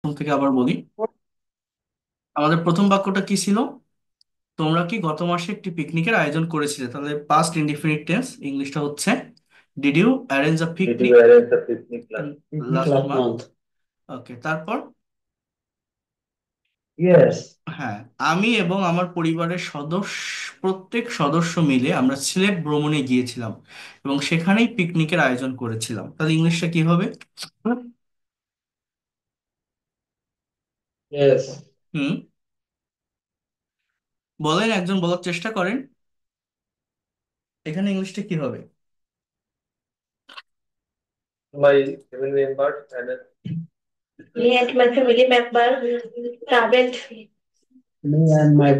প্রথম থেকে আবার বলি। আমাদের প্রথম বাক্যটা কি ছিল? তোমরা কি গত মাসে একটি পিকনিকের আয়োজন করেছিলে? তাহলে পাস্ট ইনডিফিনিট টেন্স, ইংলিশটা হচ্ছে did you arrange a Did you picnic arrange a picnic last last month? month? Okay, তারপর? Yes. হ্যাঁ, আমি এবং আমার পরিবারের প্রত্যেক সদস্য মিলে আমরা সিলেট ভ্রমণে গিয়েছিলাম এবং সেখানেই পিকনিকের আয়োজন করেছিলাম। তাহলে ইংলিশটা কি হবে? Yes. হুম, বলেন, একজন বলার চেষ্টা করেন। এখানে ইংলিশটা কি হবে? My family members and Me and my family member traveled. me and my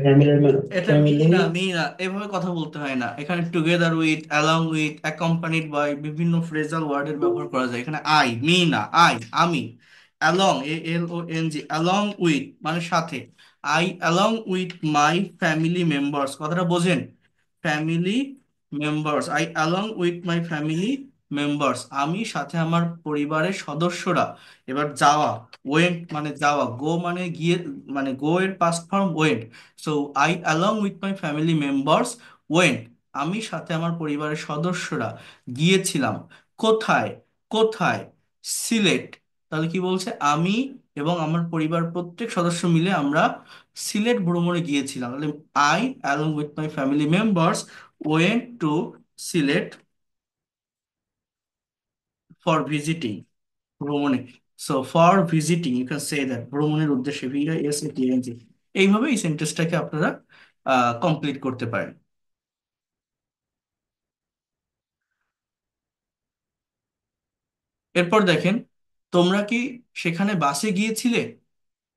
এটা মি না, family. মি না, এভাবে কথা বলতে হয় না। এখানে together with, along with, accompanied by বিভিন্ন ফ্রেজাল ওয়ার্ডের ব্যবহার করা যায়। এখানে আই, মি না, আই, আমি। অ্যালং, ALONG, অ্যালং উইথ মানে সাথে। I along with my family members, কথাটা বোঝেন? Family members, I along with my family members, আমি সাথে আমার পরিবারের সদস্যরা। এবার যাওয়া, ওয়েন্ট মানে যাওয়া, গো মানে গিয়ে, মানে গো এর past form went. So I along with my family members went, আমি সাথে আমার পরিবারের সদস্যরা গিয়েছিলাম। কোথায়? কোথায়? সিলেট। তাহলে কি বলছে? আমি এবং আমার পরিবার প্রত্যেক সদস্য মিলে আমরা সিলেট ভ্রমণে গিয়েছিলাম। তাহলে I along with my family members went to Sylhet for visiting, ভ্রমণে। So for visiting you can say that, ভ্রমণের উদ্দেশ্যে, VISITING। এইভাবে এই সেন্টেন্সটাকে আপনারা কমপ্লিট করতে পারেন। এরপর দেখেন, তোমরা কি সেখানে বাসে গিয়েছিলে?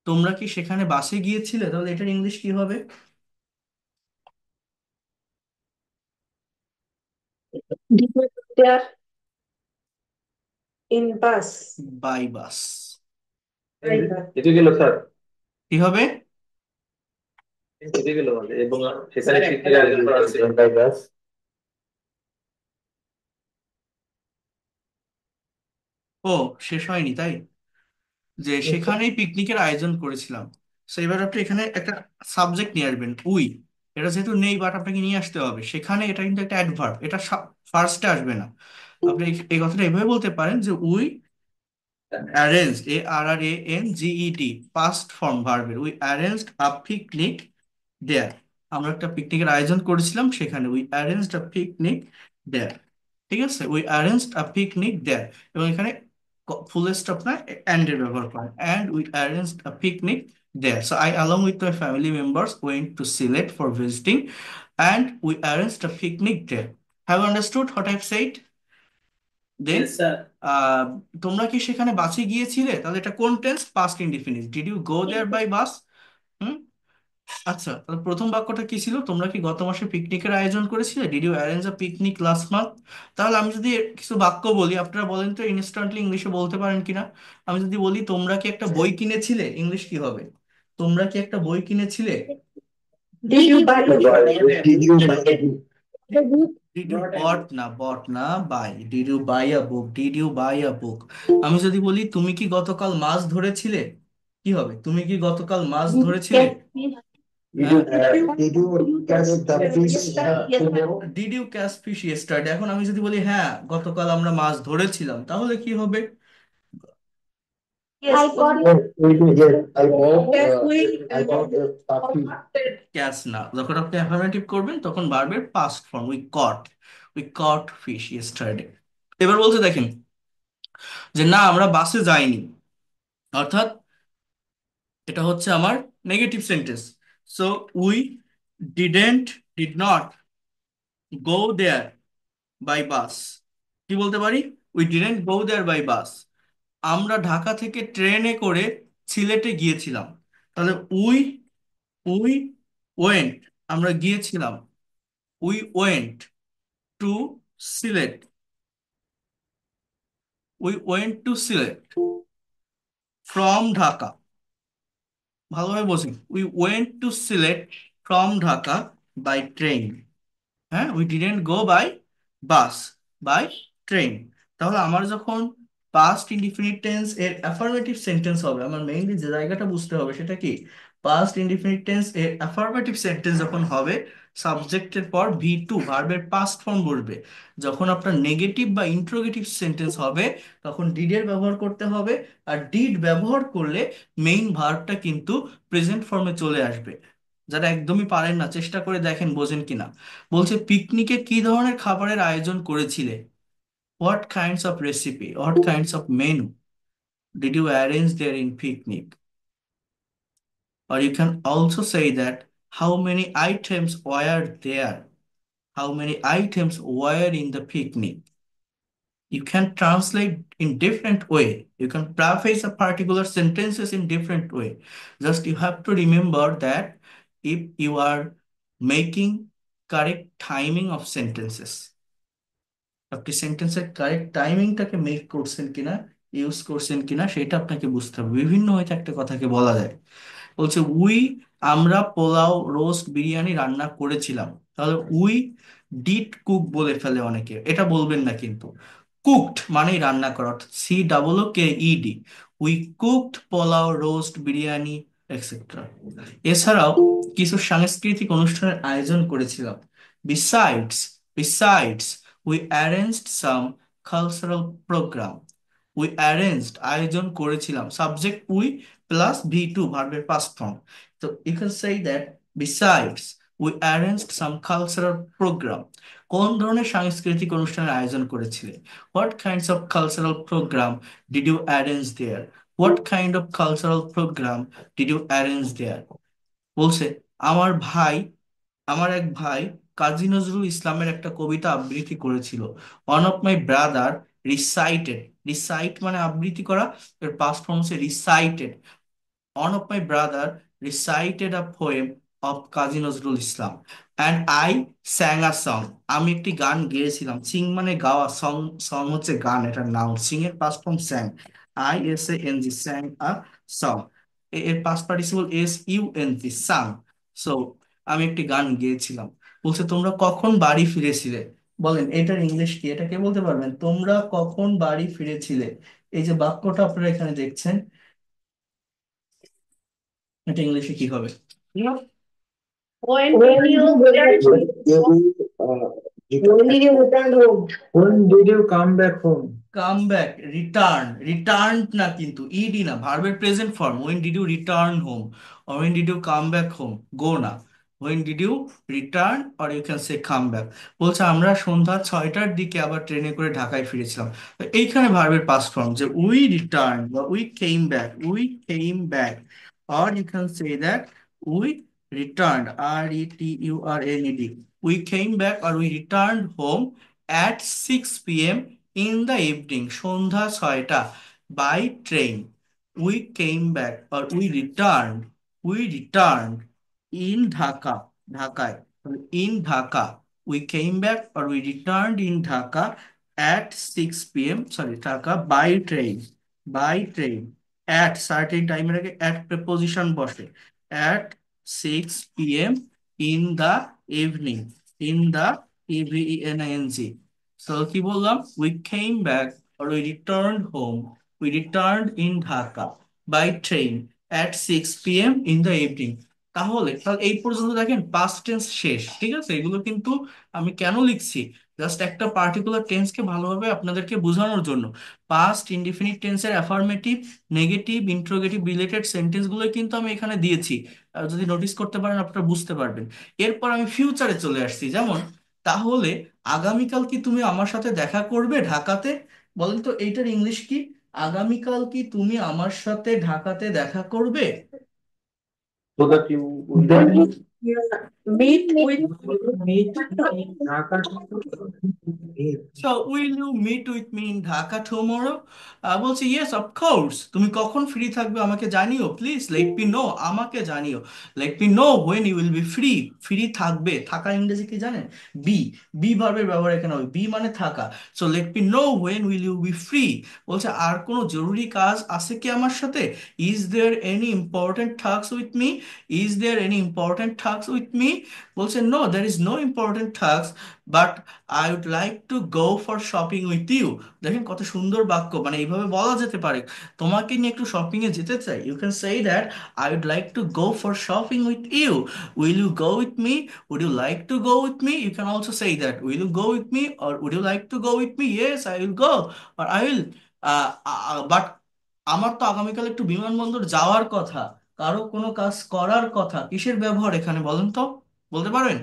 তোমরা কি সেখানে বাসে গিয়েছিলে? তাহলে এটার ইংলিশ কি হবে? Did you go there in bus? By bus. এটি গেল স্যার, কি হবে? এটি গেল মানে এবং সেখানে পিকনিক আয়োজন করা হয়েছে বাই বাস। ও, শেষ হয়নি তাই? যে সেখানেই পিকনিকের আয়োজন করেছিলাম। সো এবার আপনি এখানে একটা সাবজেক্ট নিয়ে আসবেন, উই। এটা যেহেতু নেই, বাট আপনাকে নিয়ে আসতে হবে সেখানে। এটা কিন্তু একটা অ্যাডভার্ব, এটা ফার্স্টে আসবে না। আপনি এই কথাটা এভাবে বলতে পারেন যে we arranged, ARRANGED, past form ভার্বের, we arranged a picnic there. আমরা একটা পিকনিকের আয়োজন করেছিলাম সেখানে, we arranged a picnic there. ঠিক আছে, we arranged a picnic there. এবং এখানে ফুল স্টপ না, অ্যান্ড এর ব্যবহার করেন, and we arranged a picnic there. So I along with my family members went to Sylhet for visiting and we arranged a picnic there. Have understood what I have said? Then তোমরা কি সেখানে বাসে গিয়েছিলে? তাহলে এটা কোন tense? Past indefinite. Did you go there by bus? হুম, আচ্ছা, তাহলে প্রথম বাক্যটা কি ছিল? তোমরা কি গত মাসে পিকনিকের আয়োজন করেছিলে? Did you arrange a picnic last month? তাহলে আমি যদি কিছু বাক্য বলি, আপনারা বলেন তো ইনস্ট্যান্টলি ইংলিশে বলতে পারেন কিনা। আমি যদি বলি তোমরা কি একটা বই কিনেছিলে, ইংলিশ কি হবে? তোমরা কি একটা বই কিনেছিলে? Did you buy a Did you buy a book? book? Did you bought না, বট না, buy. Did you buy a book? Did you buy a book? আমি যদি বলি তুমি কি গতকাল মাছ ধরেছিলে, কি হবে? তুমি কি গতকাল মাছ Did you ধরেছিলে? get fish? হ্যাঁ, Did you catch the fish tomorrow? Did you catch fish yesterday. এখন আমি যদি বলি হ্যাঁ গতকাল আমরা মাছ ধরেছিলাম, তাহলে কি হবে? Yes, I got Yes, we do. Yes, yes, we I bought a puppy. Catch না, যখন আপনি অ্যাফার্মেটিভ করবেন তখন ভার্বের past form, we caught fish yesterday. এবার বলতে দেখেন যে না, আমরা বাসে যাইনি, অর্থাৎ এটা হচ্ছে আমার negative sentence. So we didn't, did not go there by bus. কি বলতে পারি? We didn't go there by bus, আমরা ঢাকা থেকে ট্রেনে করে সিলেটে গিয়েছিলাম। তাহলে উই উই ওয়েন্ট, আমরা গিয়েছিলাম। We went to Sylhet, we went to Sylhet from Dhaka. ভালোভাবে বলছি, we went to Sylhet from Dhaka by train. হ্যাঁ, we didn't go by bus, by train. তাহলে আমার যখন পাস্ট ইনডিফিনিট টেন্স এর অ্যাফার্মেটিভ সেন্টেন্স হবে, আমার মেইনলি যে জায়গাটা বুঝতে হবে সেটা কি, পাস্ট ইনডিফিনিট টেন্স এর অ্যাফার্মেটিভ সেন্টেন্স যখন হবে সাবজেক্টের পর ভি টু ভার্বের পাস্ট ফর্ম বসবে। যখন আপনার নেগেটিভ বা ইন্ট্রোগেটিভ সেন্টেন্স হবে তখন ডিডের ব্যবহার করতে হবে, আর ডিড ব্যবহার করলে মেইন ভার্বটা কিন্তু প্রেজেন্ট ফর্মে চলে আসবে। যারা একদমই পারেন না চেষ্টা করে দেখেন বোঝেন কিনা। বলছে পিকনিকে কি ধরনের খাবারের আয়োজন করেছিলে, what kinds of recipe, what kinds of menu did you arrange there in picnic? Or you can also say that how many items were there, how many items were in the picnic. You can translate in different way, you can preface a particular sentences in different way. Just you have to remember that if you are making correct timing of sentences, আপনি সেন্টেন্সের correct টাইমিংটাকে make করছেন কিনা, use করছেন কিনা সেটা আপনাকে বুঝতে হবে। বিভিন্ন হয়তো একটা কথাকে বলা যায়। বলছে উই, আমরা পোলাও রোস্ট বিরিয়ানি রান্না করেছিলাম। তাহলে উই ডিড কুক বলে ফেলে অনেকে, এটা বলবেন না কিন্তু। কুকড মানেই রান্না করা, অর্থাৎ C double O K E D. We cooked pulao roast biryani etcetera. এছাড়াও কিছু সাংস্কৃতিক অনুষ্ঠানের আয়োজন করেছিলাম। Besides, besides we arranged some cultural programme. We arranged আয়োজন করেছিলাম, subject we plus V two ভার্বের পাস্ট ফর্ম। তো you can say that besides we arranged some cultural programme. কোন ধরনের সাংস্কৃতিক অনুষ্ঠানের আয়োজন করেছিলে, what kinds of cultural programme did you arrange there, what kind of cultural programme did you arrange দেয়ার। বলছে আমার ভাই, আমার এক ভাই কাজী নজরুল ইসলামের একটা কবিতা আবৃত্তি করেছিল। One of my brother recited, recite মানে আবৃত্তি করা, এর পাস্ট ফর্ম হচ্ছে recited. One of my brother recited a poem of Kazi Nazrul Islam and I sang a song. আমি একটি গান গেয়েছিলাম। সিং মানে গাওয়া, সং, সং হচ্ছে গান, এটার নাউন। সিং এর past form sang, I S A N G, sang a song. এর past participle S U N G, sung. So আমি একটি গান গেয়েছিলাম। বলছে তোমরা কখন বাড়ি ফিরেছিলে, বলেন এটার ইংলিশ কি, এটা কে বলতে পারবেন? তোমরা কখন বাড়ি ফিরেছিলে, এই যে বাক্যটা আপনারা এখানে দেখছেন, এটা ইংলিশে কি হবে? When When did did you you return when did you return home? When did you come back home? Come back, return, return না কিন্তু, ইডি না, ভার্বের present form. When did you return home, or when did you come back home, go না। when did you return, or you can say come back। বলছে আমরা সন্ধ্যা 6টার দিকে আবার ট্রেনে করে ঢাকায় ফিরেছিলাম। তো এইখানে ভার্বের পাস্ট ফর্ম যে উই রিটার্ন বা we came back, we came back. or you can say that we returned, returned, we came back or we returned home at 6 p.m. in the evening, সন্ধ্যা 6টা, by train। We came back or we returned in Dhaka, ঢাকায়, in Dhaka। We came back or we returned in Dhaka at 6 p.m. sorry Dhaka by train, by train। at certain time এর আগে at preposition বসে, at 6 p.m. in the evening, in the evening। So কি বললাম, we came back or we returned home, we returned in Dhaka by train at 6 p.m. in the evening। তাহলে এই পর্যন্ত দেখেন past tense শেষ, ঠিক আছে? এগুলো কিন্তু আমি কেন লিখছি, জাস্ট একটা পার্টিকুলার টেন্সকে ভালোভাবে আপনাদেরকে বোঝানোর জন্য। পাস্ট ইনডিফিনিট টেন্সের affirmative, negative, interrogative related sentence গুলো কিন্তু আমি এখানে দিয়েছি। যদি নোটিস করতে পারেন আপনারা বুঝতে পারবেন। এরপর আমি ফিউচারে চলে আসছি, যেমন তাহলে আগামীকাল কি তুমি আমার সাথে দেখা করবে ঢাকাতে, বলেন তো এইটার ইংলিশ কি? আগামীকাল কি তুমি আমার সাথে ঢাকাতে দেখা করবে? So that you then meet with Dhaka. So will you meet with me in Dhaka tomorrow? বলছি ইয়েস অফ কোর্স। তুমি কখন ফ্রি থাকবে আমাকে জানিও, প্লিজ লেট মি নো, আমাকে জানিও। Let me know when you will be free, free থাকবে, থাকা ইংরেজি কি জানেন? বি, বি ভার্বের ব্যবহার এখানে হবে, বি মানে থাকা। So let me know when will you be free. বলছে আর কোনো জরুরি কাজ আছে কি আমার সাথে, is there any important task with me, is there any important tasks with me? বলছে no, there is no important tasks, but I would like to go for shopping with you. দেখেন কত সুন্দর বাক্য, মানে এইভাবে বলা যেতে পারে, তোমাকে নিয়ে একটু শপিং এ যেতে চাই। You can say that I would like to go for shopping with you, will you go with me, would you like to go with me? You can also say that, will you go with me, or would you like to go with me? Yes, I will go, or I will, but আমার তো আগামীকাল একটু বিমানবন্দর যাওয়ার কথা, কারো কোনো কাজ করার কথা, কিসের ব্যবহার এখানে বলেন তো? বলতে পারবেন?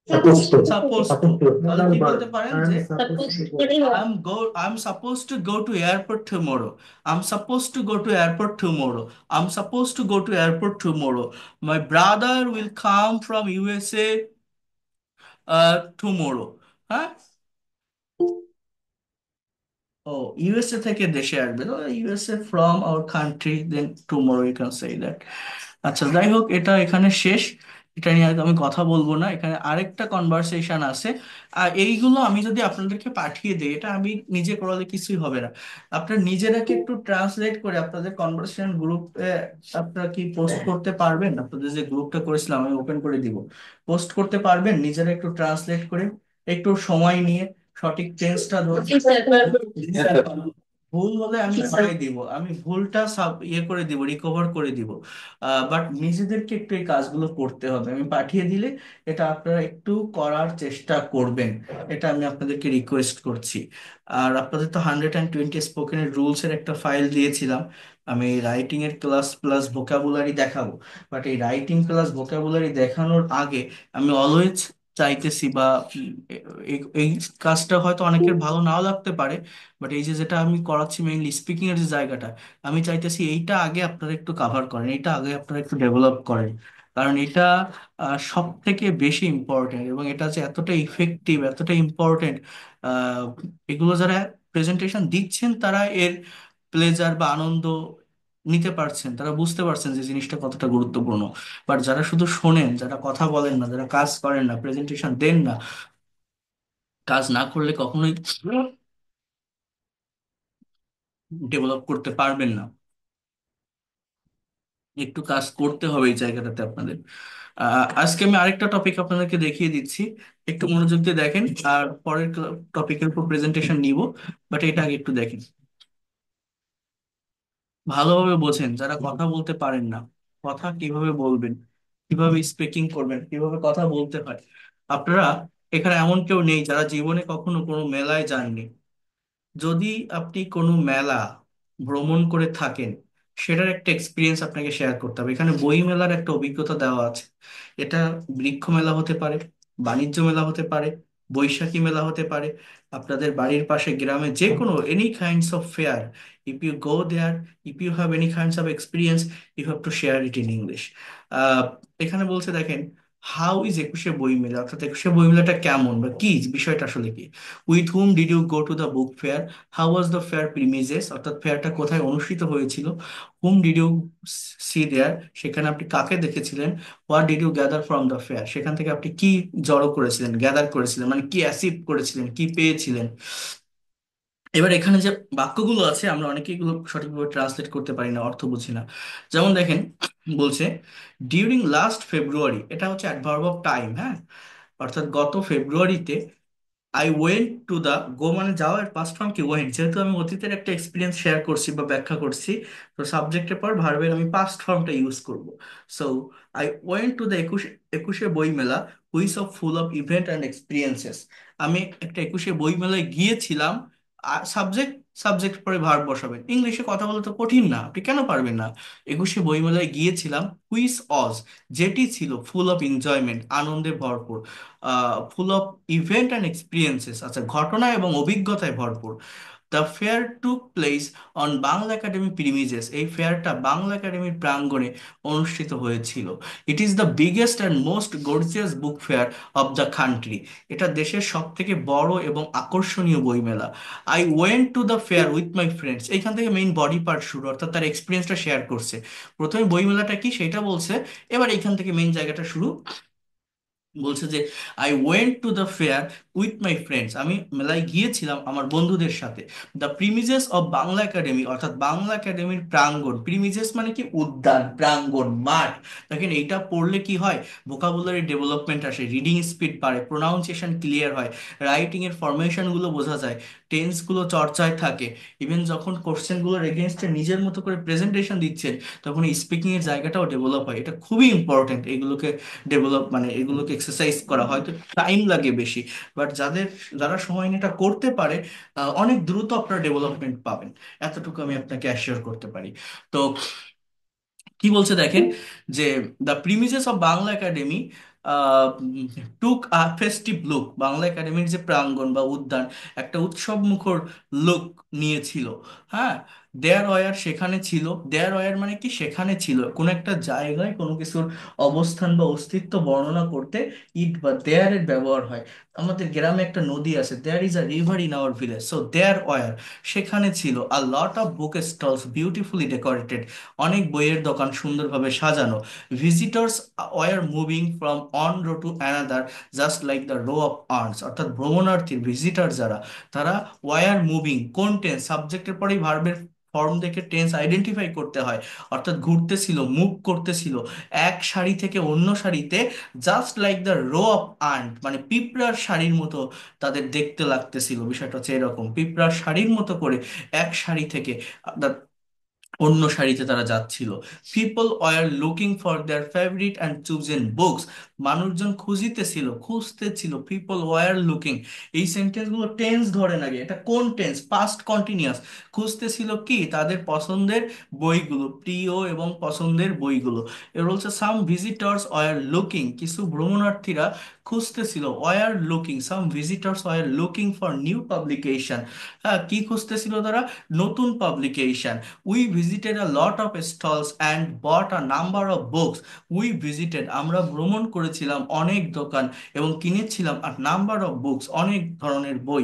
Supposed to. Suppose two. Supposed to. তাহলে Normal কি verb. বলতে পারেন I যে am supposed to go. I'm supposed to go to airport tomorrow. I'm supposed to go to airport tomorrow. I'm supposed to go to airport tomorrow. My brother will come from USA tomorrow. হ্যাঁ, ও, USA থেকে দেশে আসবে তো, USA from our country, then tomorrow you can say that. আচ্ছা, যাই হোক, এটা এখানে শেষ, এটা নিয়ে আর আমি কথা বলবো না। এখানে আরেকটা কনভারসেশন আছে, আর এইগুলো আমি যদি আপনাদেরকে পাঠিয়ে দিই, এটা আমি নিজে করালে কিছুই হবে না। আপনারা নিজেরা কি একটু ট্রান্সলেট করে আপনাদের কনভারসেশন গ্রুপে আপনারা কি পোস্ট করতে পারবেন? আপনাদের যে গ্রুপটা করেছিলাম আমি ওপেন করে দিব, পোস্ট করতে পারবেন নিজেরা একটু ট্রান্সলেট করে, একটু সময় নিয়ে সঠিক টেন্সটা ধরে? জি স্যার, পারবো। ভুল হলে আমি জি স্যার। ধরাই দিব, আমি ভুলটা সাব ইয়ে করে দিব, রিকভার করে দিব। বাট নিজেদেরকে একটু এই কাজগুলো করতে হবে, আমি পাঠিয়ে দিলে এটা আপনারা একটু করার চেষ্টা করবেন, এটা আমি আপনাদেরকে রিকোয়েস্ট করছি। আর আপনাদের তো 120 স্পোকেনের রুলস এর একটা ফাইল দিয়েছিলাম, আমি রাইটিং এর ক্লাস প্লাস ভোকাবুলারি দেখাবো। বাট এই রাইটিং প্লাস ভোকাবুলারি দেখানোর আগে আমি অলওয়েজ চাইতেছি, বা এই এই কাজটা হয়তো অনেকের ভালো নাও লাগতে পারে, বাট এই যে যেটা আমি করাচ্ছি মেইনলি স্পিকিং এর যে জায়গাটা, আমি চাইতেছি এইটা আগে আপনারা একটু কাভার করেন, এইটা আগে আপনারা একটু ডেভেলপ করেন। কারণ এটা সব থেকে বেশি ইম্পর্টেন্ট, এবং এটা যে এতটা ইফেক্টিভ, এতটা ইম্পর্টেন্ট, এগুলো যারা প্রেজেন্টেশন দিচ্ছেন তারা এর প্লেজার বা আনন্দ নিতে পারছেন, তারা বুঝতে পারছেন যে জিনিসটা কতটা গুরুত্বপূর্ণ। বাট যারা শুধু শোনেন, যারা কথা বলেন না, যারা কাজ করেন না, প্রেজেন্টেশন দেন না, কাজ না করলে কখনোই ডেভেলপ করতে পারবেন না। একটু কাজ করতে হবে এই জায়গাটাতে আপনাদের। আজকে আমি আরেকটা টপিক আপনাদেরকে দেখিয়ে দিচ্ছি, একটু মনোযোগ দিয়ে দেখেন, আর পরের টপিকের উপর প্রেজেন্টেশন নিব, বাট এটা আগে একটু দেখেন, ভালোভাবে বোঝেন। যারা কথা বলতে পারেন না, কথা কিভাবে বলবেন, কিভাবে স্পিকিং করবেন, কিভাবে কথা বলতে হয়, আপনারা, এখানে এমন কেউ নেই যারা জীবনে কখনো কোনো মেলায় যাননি। যদি আপনি কোনো মেলা ভ্রমণ করে থাকেন, সেটার একটা এক্সপিরিয়েন্স আপনাকে শেয়ার করতে হবে। এখানে বই মেলার একটা অভিজ্ঞতা দেওয়া আছে, এটা বৃক্ষ মেলা হতে পারে, বাণিজ্য মেলা হতে পারে, বৈশাখী মেলা হতে পারে, আপনাদের বাড়ির পাশে গ্রামে যে কোনো any kinds of fair, if you go there, if you have any kinds of experience, you have to share it in English. এখানে বলছে দেখেন, হাউ ইজ একুশে বই মেলা, অর্থাৎ একুশে বই মেলাটা কেমন বা কি, বিষয়টা আসলে কি। With whom did you go to the book fair, how was the fair premises, অর্থাৎ ফেয়ারটা কোথায় অনুষ্ঠিত হয়েছিল। Whom did you see there, সেখানে আপনি কাকে দেখেছিলেন। What did you gather from the fair, সেখান থেকে আপনি কি জড়ো করেছিলেন, গ্যাদার করেছিলেন, মানে কি অ্যাচিভ করেছিলেন, কি পেয়েছিলেন। এবার এখানে যে বাক্যগুলো আছে আমরা অনেকেই এগুলো সঠিকভাবে ট্রান্সলেট করতে পারি না, অর্থ বুঝি না। যেমন দেখেন, বলছে ডিউরিং লাস্ট ফেব্রুয়ারি, এটা হচ্ছে অ্যাডভার্ব অফ টাইম, হ্যাঁ, অর্থাৎ গত ফেব্রুয়ারিতে আই ওয়েন্ট টু দ্য, গো মানে যাওয়ার পাস্ট ফর্ম কি ওয়েন্ট, যেহেতু আমি অতীতের একটা এক্সপিরিয়েন্স শেয়ার করছি বা ব্যাখ্যা করছি, তো সাবজেক্টের পর ভার্বের আমি পাস্ট ফর্মটা ইউজ করব। So I went to the একুশে একুশে বই মেলা, which of full of event and experiences. আমি একটা একুশে বই মেলায় গিয়েছিলাম, সাবজেক্ট, সাবজেক্ট পরে ভার্ব বসাবেন। ইংলিশে কথা বলা তো কঠিন না, আপনি কেন পারবেন না। একুশে বই মেলায় গিয়েছিলাম, হুইচ অজ, যেটি ছিল, ফুল অফ এনজয়মেন্ট, আনন্দে ভরপুর, full of event and experiences, আচ্ছা ঘটনা এবং অভিজ্ঞতায় ভরপুর। The fair took place on Bangla academy প্রিমিজেস, এই ফেয়ারটা বাংলা একাডেমির প্রাঙ্গণে অনুষ্ঠিত হয়েছিল। It is the biggest and most gorgeous book fair of the country, এটা দেশের সব থেকে বড় এবং আকর্ষণীয় বইমেলা। I went to the fair with my friends, এইখান থেকে মেইন বডি পার্ট শুরু, অর্থাৎ তার এক্সপিরিয়েন্সটা শেয়ার করছে। প্রথমে বইমেলাটা কি সেটা বলছে, এবার এইখান থেকে মেইন জায়গাটা শুরু, বলছে যে I went to the fair with my friends, আমি মেলায় গিয়েছিলাম আমার বন্ধুদের সাথে। দ্য প্রিমিজেস অফ বাংলা একাডেমি, অর্থাৎ বাংলা একাডেমির প্রাঙ্গণ, প্রিমিজেস মানে কি উদ্যান, প্রাঙ্গণ, মাঠ। দেখেন এইটা পড়লে কি হয়, ভোকাবুলারি ডেভেলপমেন্ট আসে, রিডিং স্পিড বাড়ে, প্রোনাউন্সিয়েশন ক্লিয়ার হয়, রাইটিং এর ফরমেশনগুলো বোঝা যায়, টেন্সগুলো চর্চায় থাকে। ইভেন যখন কোশ্চেনগুলোর এগেনস্টে নিজের মতো করে প্রেজেন্টেশন দিচ্ছেন, তখন স্পিকিং এর জায়গাটাও ডেভেলপ হয়। এটা খুবই ইম্পর্টেন্ট, এগুলোকে ডেভেলপ মানে এগুলোকে এক্সারসাইজ করা, হয়তো টাইম লাগে বেশি, বাট যারা সময় নিয়ে এটা করতে পারে, অনেক দ্রুত আপনারা ডেভেলপমেন্ট পাবেন, এতটুকু আমি আপনাকে অ্যাসিওর করতে পারি। তো কি বলছে দেখেন, যে the premises of Bangla academy took a festive look, Bangla একাডেমির যে প্রাঙ্গণ বা উদ্যান একটা উৎসব মুখর লুক নিয়েছিল। হ্যাঁ, দেয়ার ওয়ার, সেখানে ছিল, দেয়ার ওয়ার মানে কি সেখানে ছিল, কোনো একটা জায়গায় কোনো কিছুর অবস্থান বা অস্তিত্ব বর্ণনা করতে ইট বা দেয়ার এর ব্যবহার হয়। আমাদের গ্রামে একটা নদী আছে, there is a river in our village, so there were, সেখানে ছিল a lot of book stalls beautifully decorated, অনেক বইয়ের দোকান সুন্দরভাবে সাজানো। Visitors were moving from one row to another just like the row of arts, অর্থাৎ ভ্রমণার্থী visitor যারা, তারা ওয়ার মুভিং, কোন টেন্স, সাবজেক্টের পরেই ভার্বের ফর্ম দেখে টেন্স আইডেন্টিফাই করতে হয়, অর্থাৎ ঘুরতেছিল, মুভ করতেছিল এক সারি থেকে অন্য সারিতে, just like the row of ant মানে পিঁপড়ার শাড়ির মতো তাদের দেখতে লাগতেছিল। বিষয়টা হচ্ছে এরকম, পিঁপড়ার শাড়ির মতো করে এক সারি থেকে অন্য সারিতে তারা যাচ্ছিল। People were looking for their favourite and chosen books, মানুষজন খুঁজিতেছিল, খুঁজতেছিল, পিপল ওয়ার লুকিং। এই সেন্টেন্সগুলো টেন্স ধরে না গে, এটা কোন টেন্স, পাস্ট কন্টিনিউয়াস। খুঁজতেছিল কি, তাদের পছন্দের বইগুলো, প্রিয় এবং পছন্দের বইগুলো। এর বলছে সাম ভিজিটর্স ওয়ার লুকিং, কিছু ভ্রমণার্থীরা খুঁজতেছিল, were looking, some visitors were looking for new publication. হ্যাঁ, কি খুঁজতেছিল তারা, নতুন publication. We visited a lot of stalls and bought a number of books, we visited আমরা ভ্রমণ করেছিলাম অনেক দোকান এবং কিনেছিলাম আর নাম্বার অফ বুকস অনেক ধরনের বই।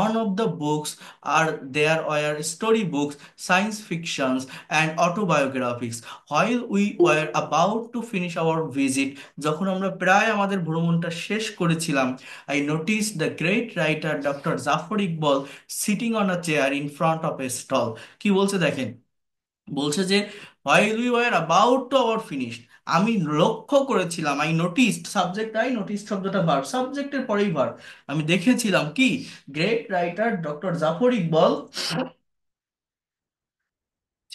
অন অফ দ্য বুকস আর there were story books, science fictions and autobiographies. While we were about to finish our visit, যখন আমরা প্রায় আমাদের ভ্রমণটা শেষ করেছিলাম, I notice the great writer doctor Zafar Iqbal sitting on a chair in front of a stall. কি বলছে দেখেন, বলছে যে while we were about to our finished, আমি লক্ষ্য করেছিলাম, I noticed, subject I notice শব্দটা ভার্ব, সাবজেক্টের পরেই ভার্ব, আমি দেখেছিলাম কি, great writer doctor Zafar Iqbal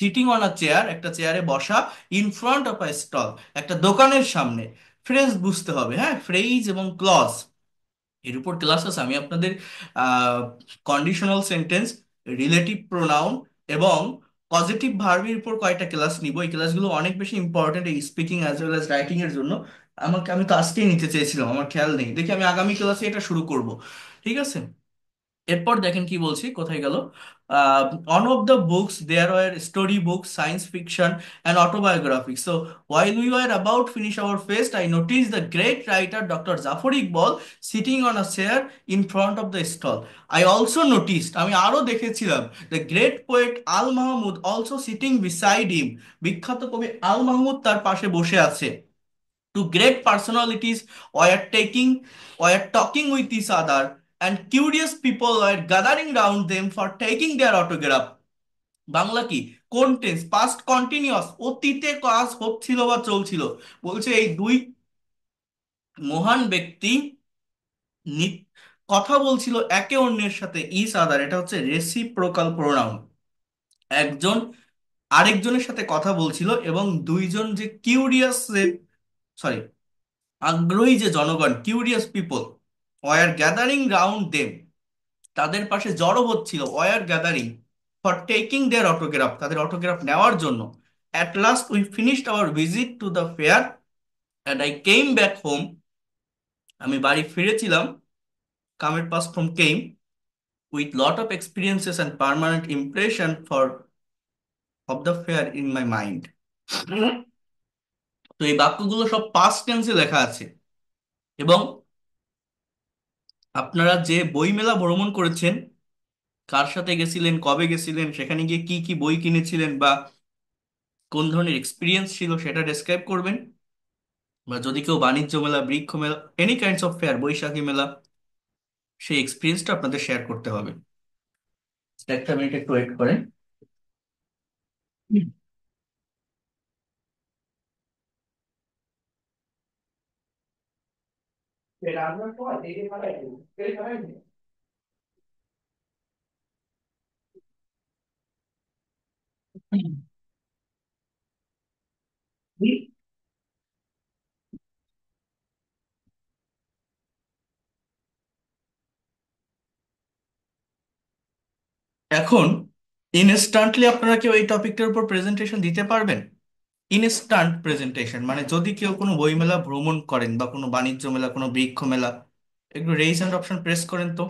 sitting on a chair, একটা চেয়ারে বসা, in front of a stall, একটা দোকানের সামনে। ফ্রেজ বুঝতে হবে, হ্যাঁ, ফ্রেজ এবং ক্লজ এর উপর ক্লাস আছে। আমি আপনাদের কন্ডিশনাল সেন্টেন্স, রিলেটিভ প্রোনাউন এবং পজিটিভ ভার্বের উপর কয়েকটা ক্লাস নিব। এই ক্লাসগুলো অনেক বেশি ইম্পর্টেন্ট এই speaking as well as writing এর জন্য। আমি কাজটাই নিতে চেয়েছিলাম, আমার খেয়াল নেই, দেখি আমি আগামী ক্লাসে এটা শুরু করব। ঠিক আছে, এরপর দেখেন কি বলছি, কোথায় গেল, on of the books there were story books, science fiction and autobiography. So while we were about finish our feast, I noticed the great writer Dr. Zafar Iqbal sitting on a chair in front of the stall. I also noticed, আমি আরো দেখেছিলাম, the great poet Al Mahmud also sitting beside him, বিখ্যাত কবি আল মাহমুদ তার পাশে বসে আছে। Two great personalities were talking with each other, and curious people were gathering round them for taking their autograph. Bangla কি, কোন টেন্স, পাস্ট কন্টিনিউয়াস, অতীতে কাজ হচ্ছিল বা চলছিল। বলছে এই দুই মহান ব্যক্তি নি- কথা বলছিল একে অন্যের সাথে, ইচ আদার, এটা হচ্ছে রেসিপ্রোকাল প্রোনাউন, একজন আরেকজনের সাথে কথা বলছিল এবং দুইজন যে কিউরিয়াস, সরি, আগ্রহী যে জনগণ, curious people, were gathering round them, তাদের পাশে জড়ো হচ্ছিল, were gathering for taking their autograph, তাদের অটোগ্রাফ নেওয়ার জন্য। At last we finished our visit to the fair and I came back home, আমি বাড়ি ফিরেছিলাম, কামের past form came, with lot of experiences and permanent impression for of the fair in my mind. তো এই বাক্যগুলো সব past টেন্সে লেখা আছে, এবং আপনারা যে বইমেলা ভ্রমণ করেছেন, কার সাথে গেছিলেন, কবে গেছিলেন, সেখানে গিয়ে কি কি বই কিনেছিলেন বা কোন ধরনের এক্সপিরিয়েন্স ছিল সেটা ডেসক্রাইব করবেন। বা যদি কেউ বাণিজ্য মেলা, বৃক্ষ মেলা, এনি কাইন্ডস অফ ফেয়ার, বৈশাখী মেলা, সেই এক্সপিরিয়েন্সটা আপনাদের শেয়ার করতে হবে। একটা মিনিট একটু ওয়েট করেন। এখন ইনস্ট্যান্টলি আপনারা কেউ এই টপিকটার উপর প্রেজেন্টেশন দিতে পারবেন? ইনস্ট্যান্ট প্রেজেন্টেশন মানে যদি কেউ কোনো বইমেলা ভ্রমণ করেন বা কোনো বাণিজ্য মেলা, কোনো বৃক্ষ মেলা, একটু রেইজ হ্যান্ড অপশন প্রেস করেন তো।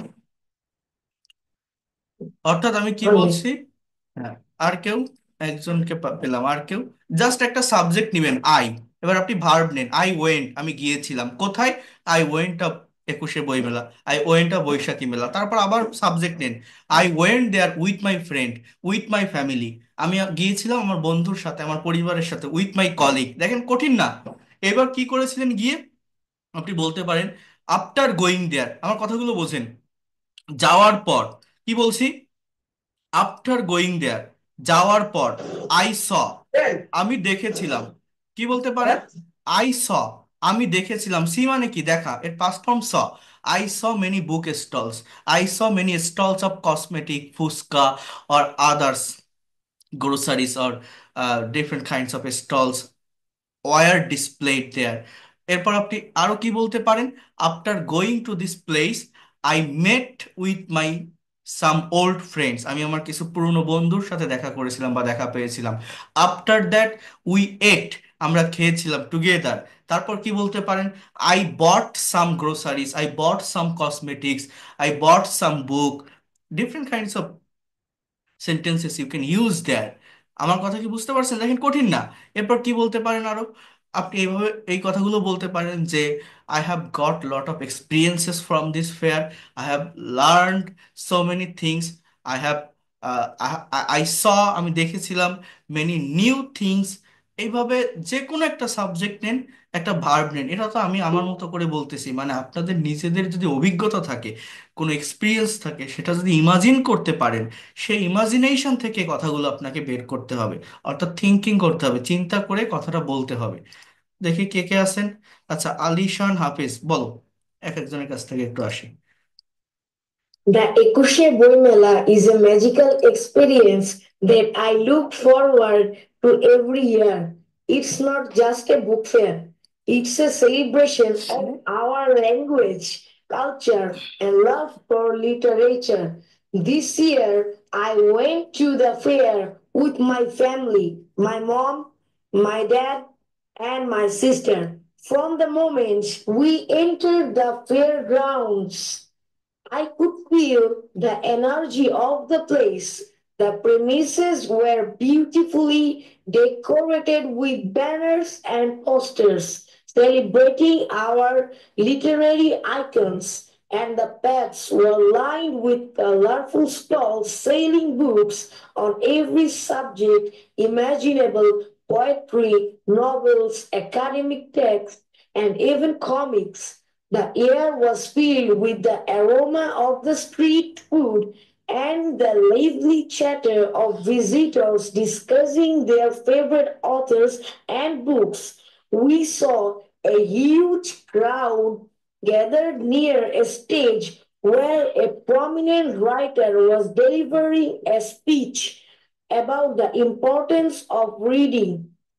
অর্থাৎ আমি কি বলছি, হ্যাঁ, আর কেউ, একজনকে পেলাম, আর কেউ, জাস্ট একটা সাবজেক্ট নিবেন আই। এবার আপনি ভার্ব নেন, আই ওয়েন্ট, আমি গিয়েছিলাম কোথায়, আই ওয়েন্ট আপ 21শে বইমেলা, আই ওয়েন্ট আপ বৈশাখী মেলা। তারপর আবার সাবজেক্ট নেন, I went there with my friend, with my family, আমি গিয়েছিলাম আমার বন্ধুর সাথে, আমার পরিবারের সাথে, উইথ মাই কলিগ। দেখেন কঠিন না? এবার কি করেছিলেন গিয়ে, আপনি বলতে পারেন আফটার গোয়িং দেয়ার, আমার কথাগুলো বোঝেন, যাওয়ার পর, কি বলছি, আফটার গোয়িং দেয়ার, যাওয়ার পর, আই স, আমি দেখেছিলাম, কি বলতে পারেন, আই স, আমি দেখেছিলাম, সি মানে কি, দেখা, এর past form saw. I saw many book stalls, I saw many stalls of cosmetic, fuchka or others groceries or different kinds of stalls were displayed there. এরপর আপনি আরো কি বলতে পারেন, after going to this place I met with my some old friends, আমি আমার কিছু পুরনো বন্ধুর সাথে দেখা করেছিলাম বা দেখা পেয়েছিলাম। আফটার দ্যাট উই এট, আমরা খেয়েছিলাম টুগেদার। তারপর কি বলতে পারেন, I bought some groceries, I bought some cosmetics, I bought some book, different kinds of sentences you can use there. আমার কথা কি বুঝতে পারছেন? দেখেন কঠিন না। এরপর কি বলতে পারেন আরো, আপনি এইভাবে এই কথাগুলো বলতে পারেন যে I have got lot of experiences from this fair, I have learned so many things, I have I saw, আমি দেখেছিলাম, মেনি নিউ থিংস। এইভাবে যে কোনো একটা সাবজেক্ট নেন, একটা ভার্ব নেন। এটা তো আমি আমার মতো করে বলতেছি, মানে আপনাদের নিজেদের যদি অভিজ্ঞতা থাকে, কোনো এক্সপিরিয়েন্স থাকে, সেটা যদি ইমাজিন করতে পারেন, সেই ইমাজিনেশন থেকে কথাগুলো আপনাকে বের করতে হবে। অর্থাৎ থিঙ্কিং করতে হবে, চিন্তা করে কথাটা বলতে হবে। দেখি কে কে আছেন। আচ্ছা, আলিশান হাফিজ, বলো। এক একজনের কাছ থেকে একটু আসি। The Ekushe Boimela is a magical experience that I look forward to every year. It's not just a book fair, it's a celebration of our language, culture, and love for literature. This year, I went to the fair with my family, my mom, my dad, and my sister. From the moment we entered the fairgrounds, I could feel the energy of the place. The premises were beautifully decorated with banners and posters celebrating our literary icons, and the paths were lined with colorful stalls selling books on every subject imaginable, poetry, novels, academic texts, and even comics. The air was filled with the aroma of the street food and the lively chatter of visitors discussing their favorite authors and books. We saw a huge crowd gathered near a stage where a prominent writer was delivering a speech about the importance of reading.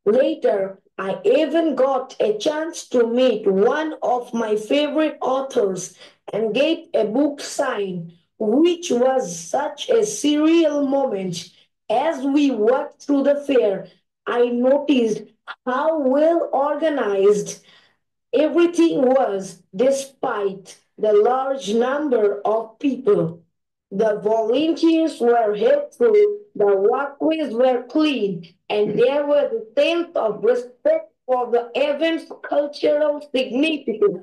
Later, I even got a chance to meet one of my favorite authors and get a book signed, which was such a surreal moment. As we walked through the fair, I noticed how well organized everything was despite the large number of people. The volunteers were helpful, the walkways were clean, and there was a sense of respect for the event's cultural significance.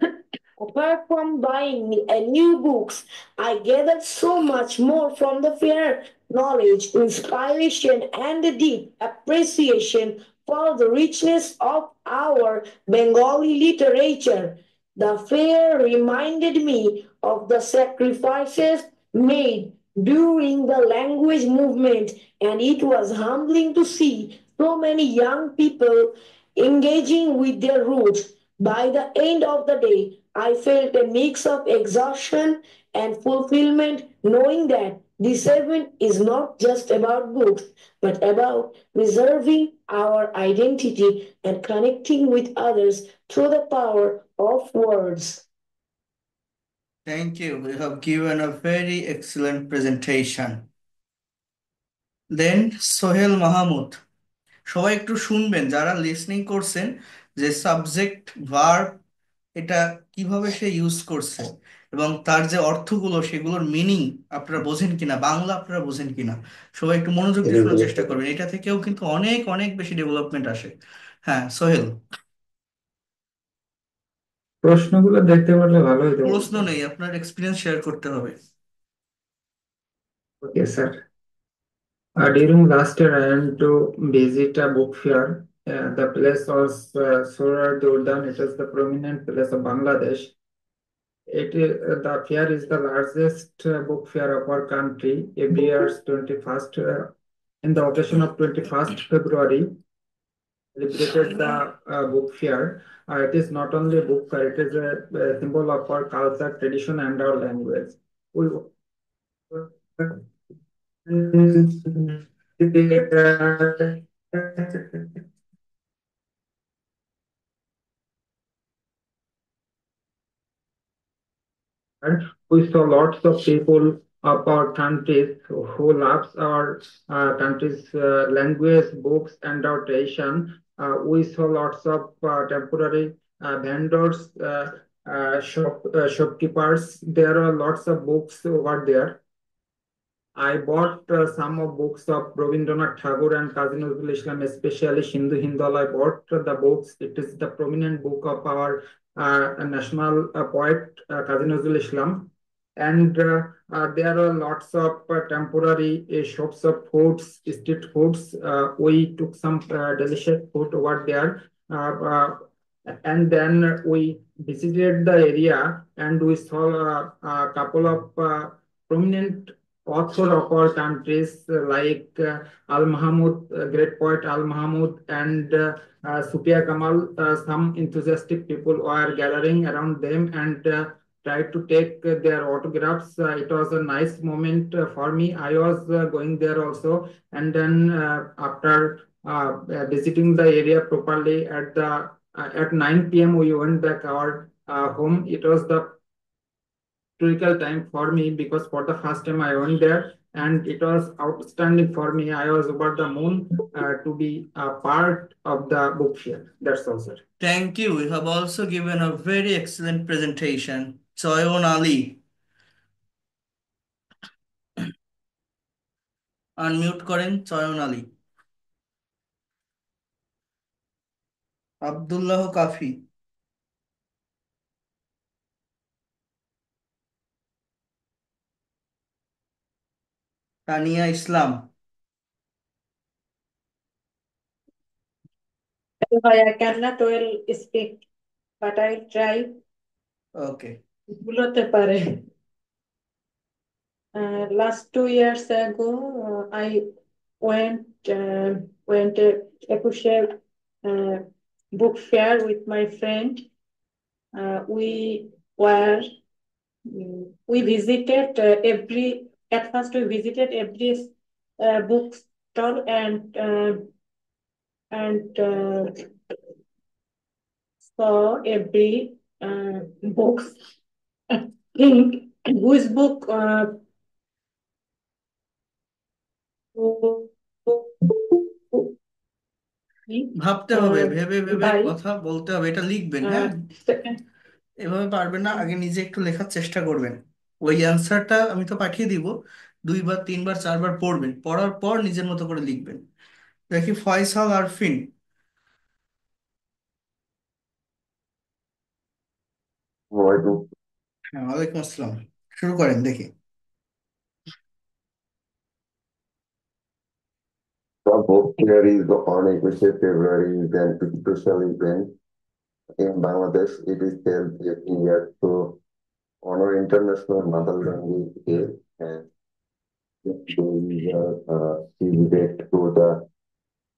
Apart from buying a new books, I gathered so much more from the fair knowledge, inspiration, and a deep appreciation for the richness of our Bengali literature. The fair reminded me of the sacrifices made during the language movement, and it was humbling to see so many young people engaging with their roots. By the end of the day, I felt a mix of exhaustion and fulfillment, knowing that this event is not just about books, but about preserving our identity and connecting with others through the power of words. Thank you. You have given a very excellent presentation. Then Sohel Mahmud, সবাই একটু শুনবেন যারা listening করছেন, যে subject verb এটা কিভাবে সে use করছে এবং তার যে অর্থগুলো সেগুলোর মিনিং আপনারা বোঝেন কিনা, বাংলা আপনারা বোঝেন কিনা। সবাই একটু মনোযোগ দিয়ে শোনার চেষ্টা করবেন, এটা থেকেও কিন্তু অনেক অনেক বেশি ডেভেলপমেন্ট আসে। হ্যাঁ সোহেল। প্রশ্নগুলো দেখতে পারলে ভালো হতো প্রশ্ন বলতে। নেই, আপনার এক্সপিরিয়েন্স শেয়ার করতে হবে। Okay sir. During last year, I went to visit a book fair. The place was Surar Durdan. It is the prominent place of Bangladesh. The fair is the largest book fair of our country. Every year, 21st, in the occasion of 21st February, celebrated the book fair. It is not only a book fair; it is a symbol of our culture, tradition, and our language. We we saw lots of people of our countries who loves our country's language, books, and our tradition. We saw lots of temporary vendors, shopkeepers. There are lots of books over there. I bought some of books of Rabindranath Tagore and Kazi Nazrul Islam, especially Sindhu Hindal. I bought the books. It is the prominent book of our national poet Kazi Nazrul Islam. And there are lots of temporary shops of foods, street foods. We took some delicious food over there. And then we visited the area and we saw a couple of prominent author of our countries like Al Mahmud, great poet Al Mahmud, and Sufia Kamal. Some enthusiastic people were gathering around them and tried to take their autographs. It was a nice moment for me. I was going there also, and then after visiting the area properly at 9 p.m. we went back our home. It was the critical time for me because for the first time I went there and it was outstanding for me. I was over the moon to be a part of the book fair. That's all, sir. Thank you. You have also given a very excellent presentation. চয়ন Ali, unmute করেন চয়ন আলী। আব্দুল্লাহ কাফি, তানিয়া ইসলাম। I cannot well speak, but I'll try. ওকে। ভুল হতে পারে। Last 2 years ago, I went a Ekushe book fair with my friend. Were we visited at first we visited every book stall and saw every books. Think whose book ভাবতে হবে, ভেবে ভেবে by কথা বলতে হবে, এটা লিখবেন। হ্যাঁ, second. এভাবে পারবেন না, আগে নিজে একটু লেখার চেষ্টা করবেন। ওই অ্যান্সারটা আমি তো পাঠিয়ে দিব, 2বার 3বার 4বার পড়বেন, পড়ার পর নিজের মতো করে লিখবেন। দেখি ফয়সাল আরফিন। হ্যাঁ ওয়ালাইকুম আসসালাম, শুরু করেন দেখি। The book fair is on 21st February is an special event in Bangladesh. It is held every year to honor International Mother Language Day and there is a tribute to the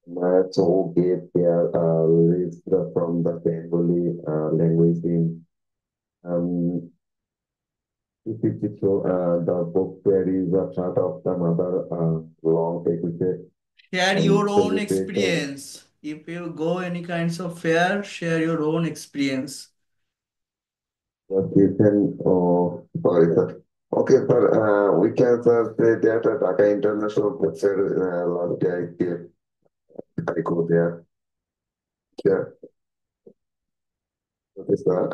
mothers who gave their lives from the Bengali language in um, 52. The book fair is a part of the Mother long equity Share and your own celebration. experience. If you go any kinds of fair, share your own experience. But you can, oh, sorry, sir. Okay, sir, we can say that at Dhaka International Book Fair last day I go there. Yeah, okay, sir.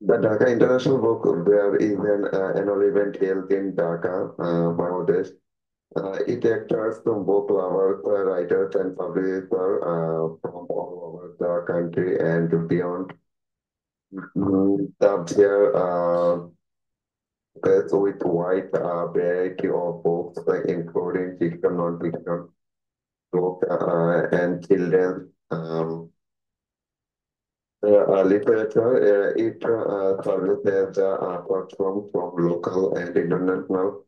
The Dhaka International Book Fair is an annual event held in Dhaka, Bangladesh. It attracts some book lovers, writers, and publishers from all over the country and beyond. The fair Books with wide variety of books, including fiction, non-fiction, book, and children literature. It serves as a platform from local and international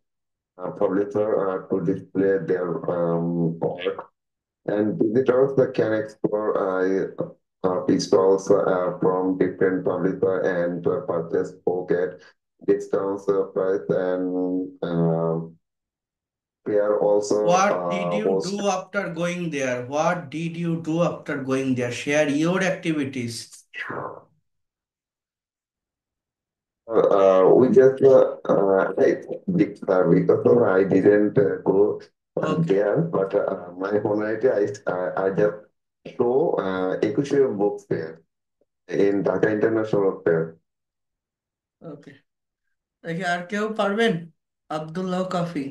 publishers to display their work. And visitors can explore pictures from different publishers and purchase book at discounts price and we are also What did you host. do after going there? What did you do after going there? Share your activities. We just because I didn't go Okay, there, but my humanity I just show Equity Book Fair in Dhaka International Fair. okay. দেখি আর কেউ পারবেন? আব্দুল্লাহ কাফি।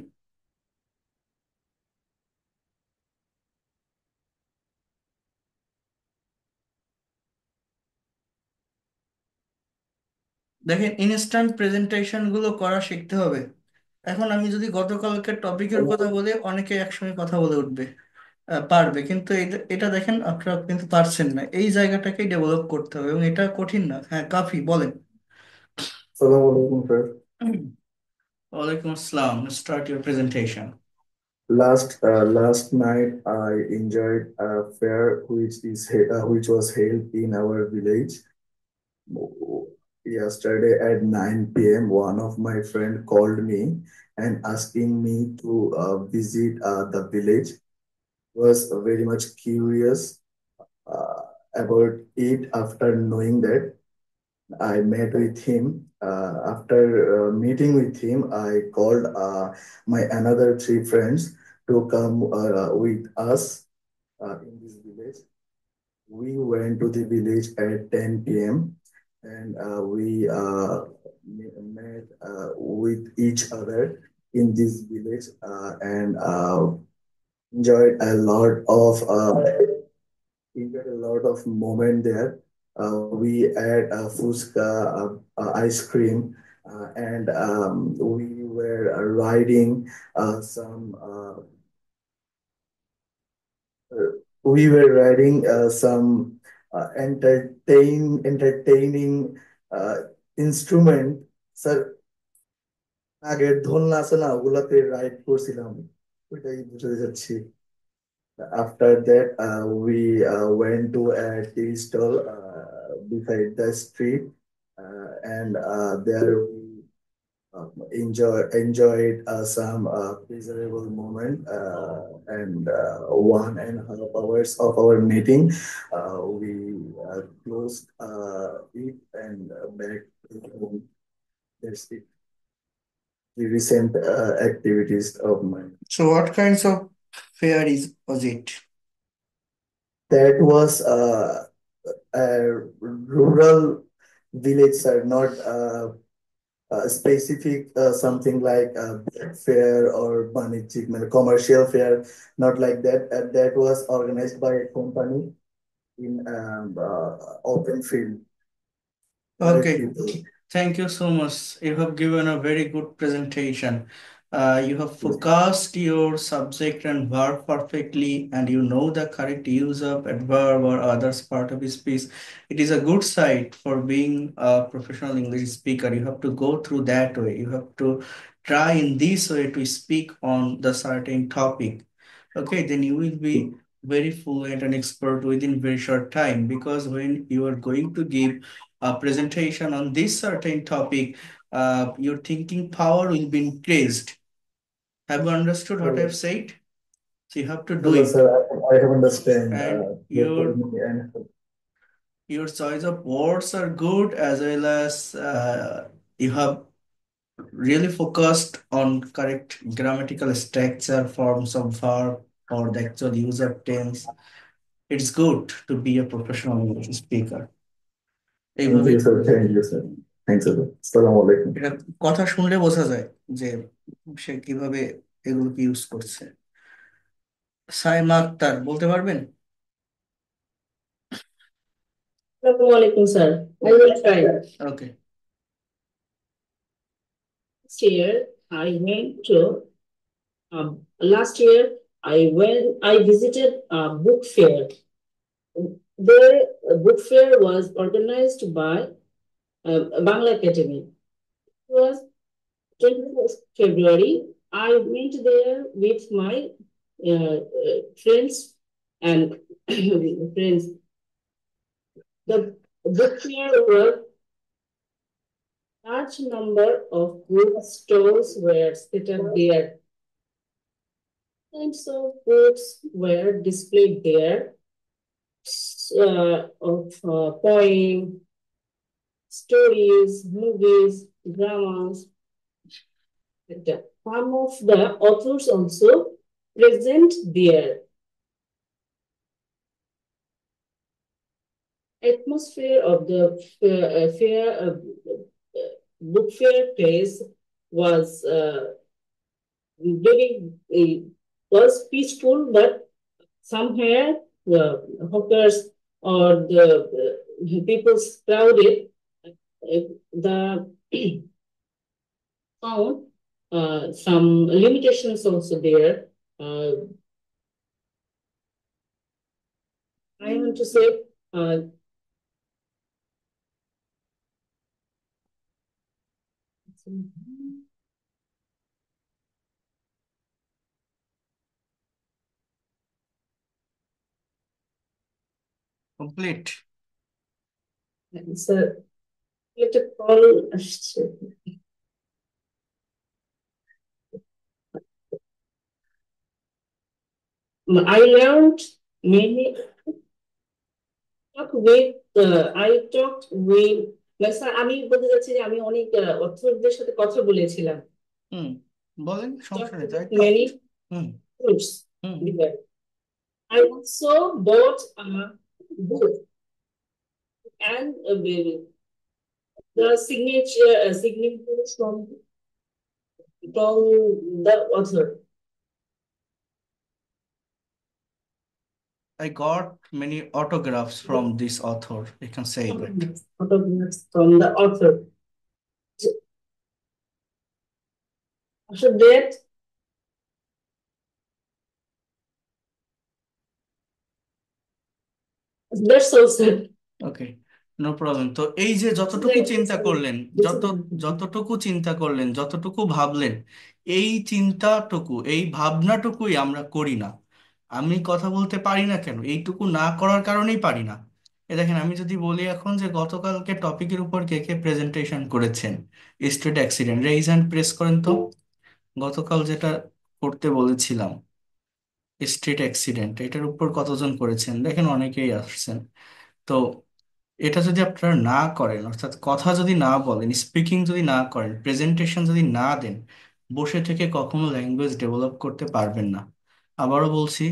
দেখেন instant presentation গুলো করা শিখতে হবে। এখন আমি যদি গতকালকের টপিকের কথা বলি অনেকে একসঙ্গে কথা বলে উঠবে, পারবে, কিন্তু এটা এটা দেখেন আপনারা কিন্তু পারছেন না। এই জায়গাটাকেই ডেভেলপ করতে হবে এবং এটা কঠিন না। হ্যাঁ, কাফি বলেন। Assalamu alaikum, sir. ওয়ালাইকুম আসসালাম, start your presentation. Last night I enjoyed a fair which was held in our village. Yesterday at 9 p.m., one of my friend called me and asking me to visit the village. Was very much curious uh, about it after knowing that. I met with him. After meeting with him, I called my another three friends to come with us in this village. We went to the village at 10 p.m. and we met with each other in this village and enjoyed a lot of moment there. We had fuska, ice cream, and we were riding some. Some entertaining instrument. Sir আগের দোলনা আছে না ওগুলাতে ride করছিলাম ওইটাই বুঝতে যাচ্ছি After that, we went to a tea stall beside the street, and there we enjoyed some pleasurable moment. And 1.5 hours of our meeting, we closed it and back to home. That's it. The recent activities of mine. So what kinds of fair was it? That was a rural village, sir, not specific something like fair or Banijik, commercial fair, not like that. That was organized by a company in open field. Okay, thank you so much. You have given a very good presentation. You have focused your subject and verb perfectly, and you know the correct use of adverb or others part of speech. It is a good side for being a professional English speaker. You have to go through that way. You have to try in this way to speak on the certain topic. Okay, then you will be very fluent and expert within very short time, because when you are going to give a presentation on this certain topic, your thinking power will be increased. Have you understood what I've said? So you have to do Hello, it. sir. I have understand. And Both for me and your choice of words are good, as well as you have really focused on correct grammatical structure, forms of verb, or the actual use of tense. It's good to be a professional English speaker. thank এইভাবে you, sir. Thank you, sir. Thanks, sir. Assalamu alaikum. এটা কথা শুনলে বোঝা যায় যে সে কিভাবে এগুলোকে use করছে। সাইমা আক্তার বলতে পারবেন? Assalamu alaikum, sir. I will try. Okay. Last year I visited a book fair. The book fair was organized by Bangla Academy. It was 21st February. I went there with my friends and friends. The book fair was large number of book stalls were set up there. Kinds of books were displayed there of poem, stories, movies, dramas. Etc. Some of the authors also present there. Atmosphere of the book fair place was very was peaceful, but somewhere the hawkers or the people crowded. The found some limitations also there. I want to say complete. sir, let a call. I learned many. I talked with sir আমি বলতে চাচ্ছি যে আমি অনেক অর্থনীতিদের সাথে কথা বলেছিলাম। হুম, বলেন, সমস্যা নেই, তাই তো। Many hmm groups. Hmm I also bought a book and the signature from the author. I got many autographs from this author. You can say that. Photographs from the author. After that, that's all, sir. Okay, no problem. তো এই যে যতটুকু চিন্তা করলেন, যতটুকু চিন্তা করলেন, যতটুকু ভাবলেন, এই চিন্তাটুকু, এই ভাবনাটুকুই আমরা করি না। আমি কথা বলতে পারি না কেন? এইটুকু না করার কারণেই পারি না। এ দেখেন, আমি যদি বলি এখন যে গতকালকে টপিকের উপর কে কে প্রেজেন্টেশন করেছেন, street accident, raise hand press করেন তো। গতকাল যেটা করতে বলেছিলাম, স্ট্রিট অ্যাক্সিডেন্ট, এটার উপর কতজন করেছেন? দেখেন অনেকেই আসছেন। তো এটা যদি আপনারা না করেন, অর্থাৎ কথা যদি না বলেন, স্পিকিং যদি না করেন, প্রেজেন্টেশন যদি না দেন, বসে থেকে কখনো ল্যাঙ্গুয়েজ ডেভেলপ করতে পারবেন না। আবারও বলছি,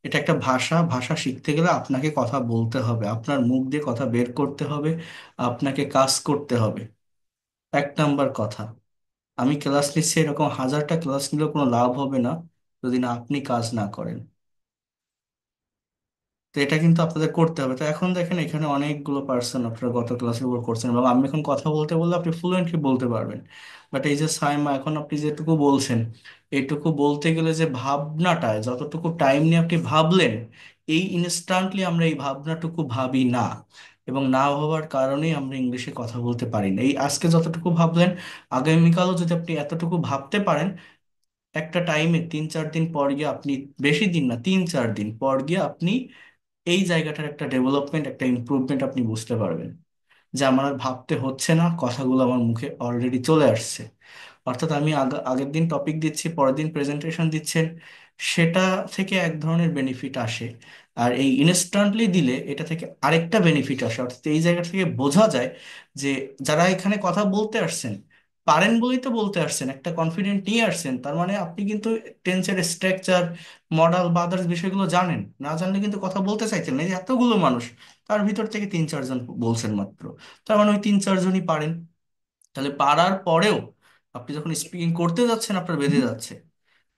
এটা একটা ভাষা। ভাষা শিখতে গেলে আপনাকে কথা বলতে হবে, আপনার মুখ দিয়ে কথা বের করতে হবে, আপনাকে কাজ করতে হবে। এক নাম্বার কথা, আমি ক্লাস নিচ্ছি, এরকম হাজারটা ক্লাস নিলেও কোনো লাভ হবে না যদি না আপনি কাজ না করেন। তো এটা কিন্তু আপনাদের করতে হবে। তো এখন দেখেন এখানে অনেকগুলো পার্সন আপনারা গত ক্লাসে উপর করছেন, এবং আমি এখন কথা বলতে বললে আপনি ফ্লুয়েন্টলি বলতে পারবেন। বাট এই যে সাইমা, এখন আপনি যেটুকু বলছেন, এইটুকু বলতে গেলে যে ভাবনাটা, যতটুকু টাইম নিয়ে আপনি ভাবলেন, এই ইনস্ট্যান্টলি আমরা এই ভাবনাটুকু ভাবি না, এবং না ভাবার কারণেই আমরা ইংলিশে কথা বলতে পারি না। এই আজকে যতটুকু ভাবলেন, আগামীকালও যদি আপনি এতটুকু ভাবতে পারেন, একটা টাইমে 3-4 দিন পর গিয়ে আপনি, বেশি দিন না, 3-4 দিন পর গিয়ে আপনি এই জায়গাটার একটা ডেভেলপমেন্ট, একটা ইমপ্রুভমেন্ট আপনি বুঝতে পারবেন, যে আমার আর ভাবতে হচ্ছে না, কথাগুলো আমার মুখে অলরেডি চলে আসছে। অর্থাৎ আমি আগের দিন টপিক দিচ্ছি, পরের দিন প্রেজেন্টেশন দিচ্ছেন, সেটা থেকে এক ধরনের বেনিফিট আসে। আর এই ইনস্ট্যান্টলি দিলে এটা থেকে আরেকটা বেনিফিট আসে। অর্থাৎ এই জায়গা থেকে বোঝা যায় যে যারা এখানে কথা বলতে আসছেন, পারেন বলেই তো বলতে আসছেন, একটা কনফিডেন্ট নিয়ে আসছেন, তার মানে আপনি কিন্তু টেন্সের স্ট্রাকচার, মডাল বা আদার্স বিষয়গুলো জানেন। না জানলে কিন্তু কথা বলতে চাইছেন না। এই যে এতগুলো মানুষ, তার ভিতর থেকে 3-4 জন বলছেন মাত্র, তার মানে ওই 3-4 জনই পারেন। তাহলে পারার পরেও আপনি যখন স্পিকিং করতে যাচ্ছেন, আপনার বেঁধে যাচ্ছে।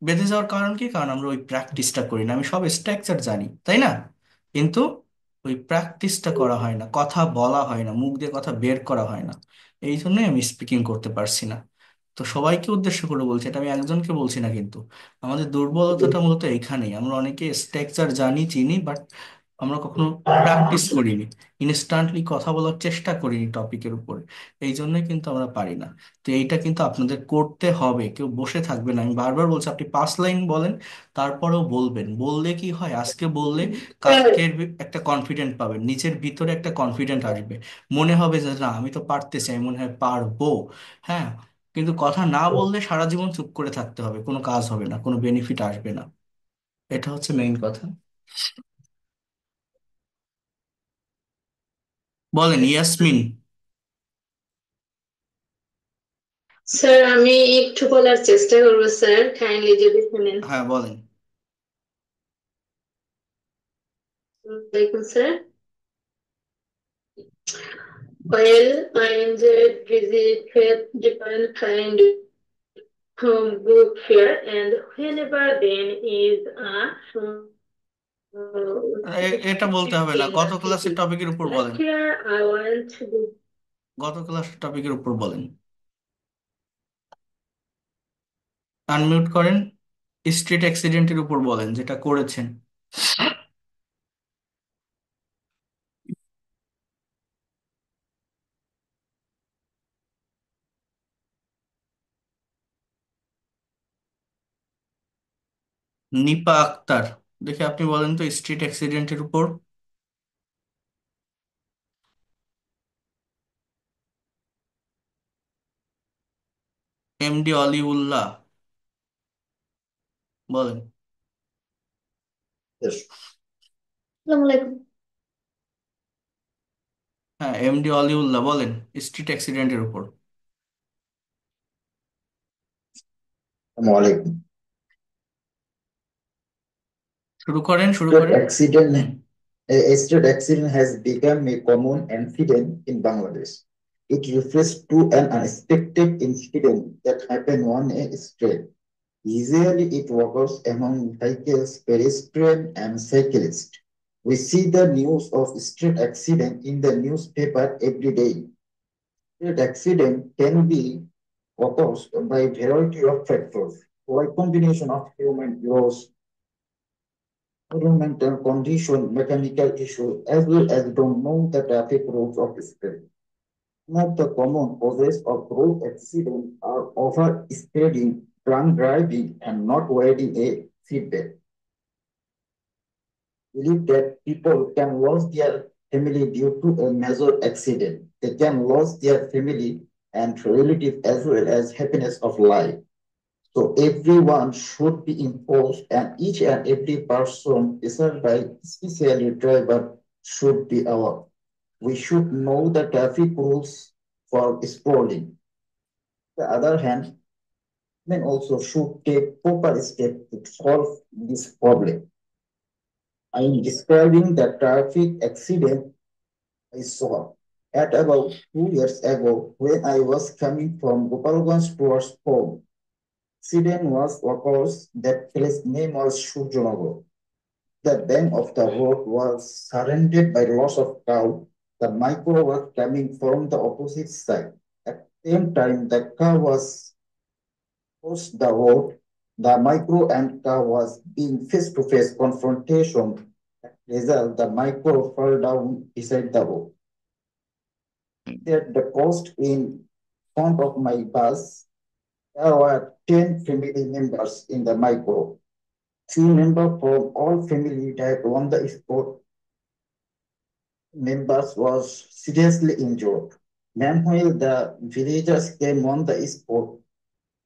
বেঁধে যাওয়ার কারণ কি? কারণ আমরা ওই প্র্যাকটিসটা করি না। আমি সব স্ট্রাকচার জানি, তাই না? কিন্তু ওই প্র্যাকটিসটা করা হয় না, কথা বলা হয় না, মুখ দিয়ে কথা বের করা হয় না। এই জন্যই আমি স্পিকিং করতে পারছি না। তো সবাইকে উদ্দেশ্য করে বলছি, এটা আমি একজনকে বলছি না কিন্তু। আমাদের দুর্বলতাটা মূলত এইখানেই, আমরা অনেকে স্ট্রাকচার জানি, চিনি, বাট আমরা কখনো প্র্যাকটিস করিনি, ইনস্ট্যান্টলি কথা বলার চেষ্টা করিনি টপিকের উপরে। এই জন্যই কিন্তু আমরা পারি না। তো এইটা কিন্তু আপনাদের করতে হবে, কেউ বসে থাকবে না। আমি বারবার বলছি, আপনি 5 লাইন বলেন, তারপরেও বলবেন। বললে কি হয়, আজকে বললে কালকের একটা কনফিডেন্ট পাবেন, নিচের ভিতরে একটা কনফিডেন্ট আসবে, মনে হবে যে না আমি তো পারতেছি, আমি মনে হয় পারবো। হ্যাঁ। কিন্তু কথা না বললে সারা জীবন চুপ করে থাকতে হবে, কোনো কাজ হবে না, কোনো বেনিফিট আসবে না। এটা হচ্ছে মেইন কথা। বলেন ইয়াসমিন। স্যার আমি একটু বলার চেষ্টা করবো স্যার, কাইন্ডলি যদি শুনেন। হ্যাঁ বলেন। দেখুন sir, well, I enjoyed visit different kind of book fair, and whenever then is a এটা বলতে হবে না, in গত a ক্লাসের city. টপিকের উপর Like বলেন। here, I want to go. গত ক্লাসের টপিকের উপর বলেন। আনমিউট করেন। স্ট্রিট অ্যাক্সিডেন্টের উপর বলেন, যেটা করেছেন। নিপা আক্তার, দেখে আপনি বলেন তো স্ট্রিট অ্যাক্সিডেন্টের উপর। এমডি অলিউল্লাহ, বলেন। Yes. আসসালামু আলাইকুম। হ্যাঁ, এমডি অলিউল্লাহ বলেন স্ট্রিট অ্যাক্সিডেন্টের উপর। Assalamualaikum. শুরু করেন, শুরু Street করেন। হুম। accident, a street accident has become a common incident in Bangladesh. It refers to an unexpected incident that happened on a street. Usually it occurs among vehicles, pedestrians, and cyclists. We see the news of street accident in the newspaper every day. Street accident can be caused by a variety of factors, or a combination of human errors, environmental condition, mechanical issue, as well as don't know the traffic rules of speed. Some of the common causes of road accidents are over speeding, drunk driving, and not wearing a seatbelt. Believe that people can lose their family due to a major accident. They can lose their family and relative as well as happiness of life. So everyone should be imposed, and each and every person, especially driver, should be aware. We should know the traffic rules for scrolling. The other hand, men also should take proper steps to solve this problem. I am describing the traffic accident I saw at about 2 years ago when I was coming from Gopalganj towards home. Accident was occurs that place name was Surjanagar. The bank of the road was surrounded by lots of crowd. The micro was coming from the opposite side. At the same time, the car was crossed the road. The micro and car was being face-to-face confrontation. As a result, the micro fell down beside the road. At the coast in front of my bus, there were 10 family members in the micro. Few members from all family died on the spot. Members was seriously injured. Meanwhile, the villagers came on the spot.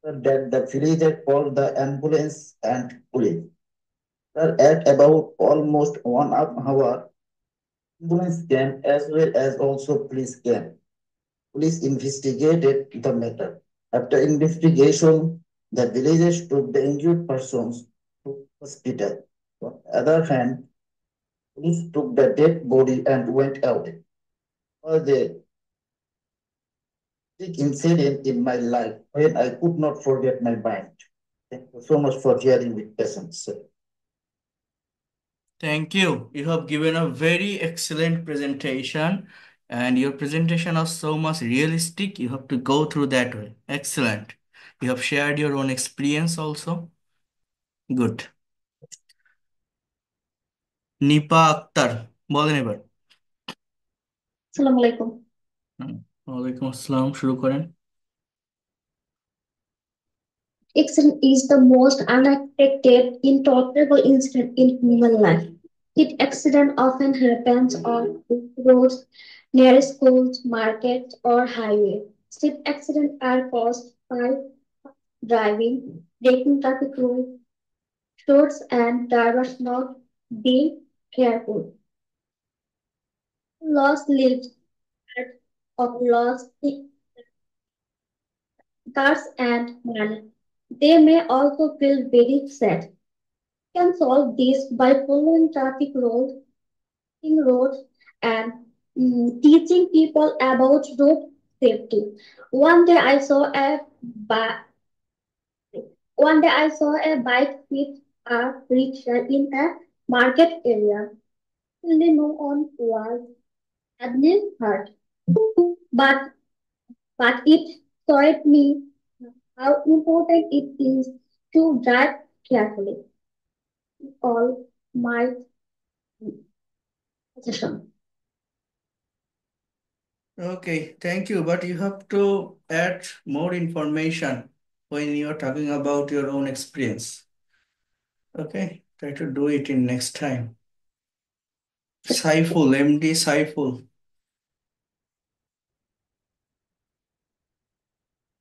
That the villager called the ambulance and police. At about almost 1 hour, ambulance came as well as also police came. Police investigated the matter. After investigation, the villagers took the injured persons to hospital. On the other hand, police took the dead body and went out. Was a big incident in my life when I could not forget my mind. Thank you so much for hearing with patience, sir. Thank you. You have given a very excellent presentation, and your presentation was so much realistic. You have to go through that way. Excellent. You have shared your own experience also. Good. Nipa Akter বলেন এবার। আসসালামু আলাইকুম। ওয়ালাইকুম আসসালাম, শুরু করেন। Accident is the most unexpected, intolerable incident in human life. It accident often happens on roads, near schools, markets, or highway. Street accidents are caused by driving, breaking traffic rules, roads, and drivers not being careful. Lost lives of lost cars and money. They may also feel very sad. Can solve this by following traffic rules, in roads, and teaching people about road safety. One day I saw a bi- One day I saw a bike hit a rickshaw in a market area. Only no one was badly hurt, but it taught me how important it is to drive carefully. All my suggestion. Okay, thank you. But you have to add more information when you are talking about your own experience. Okay, try to do it in next time. Saiful, MD Saiful.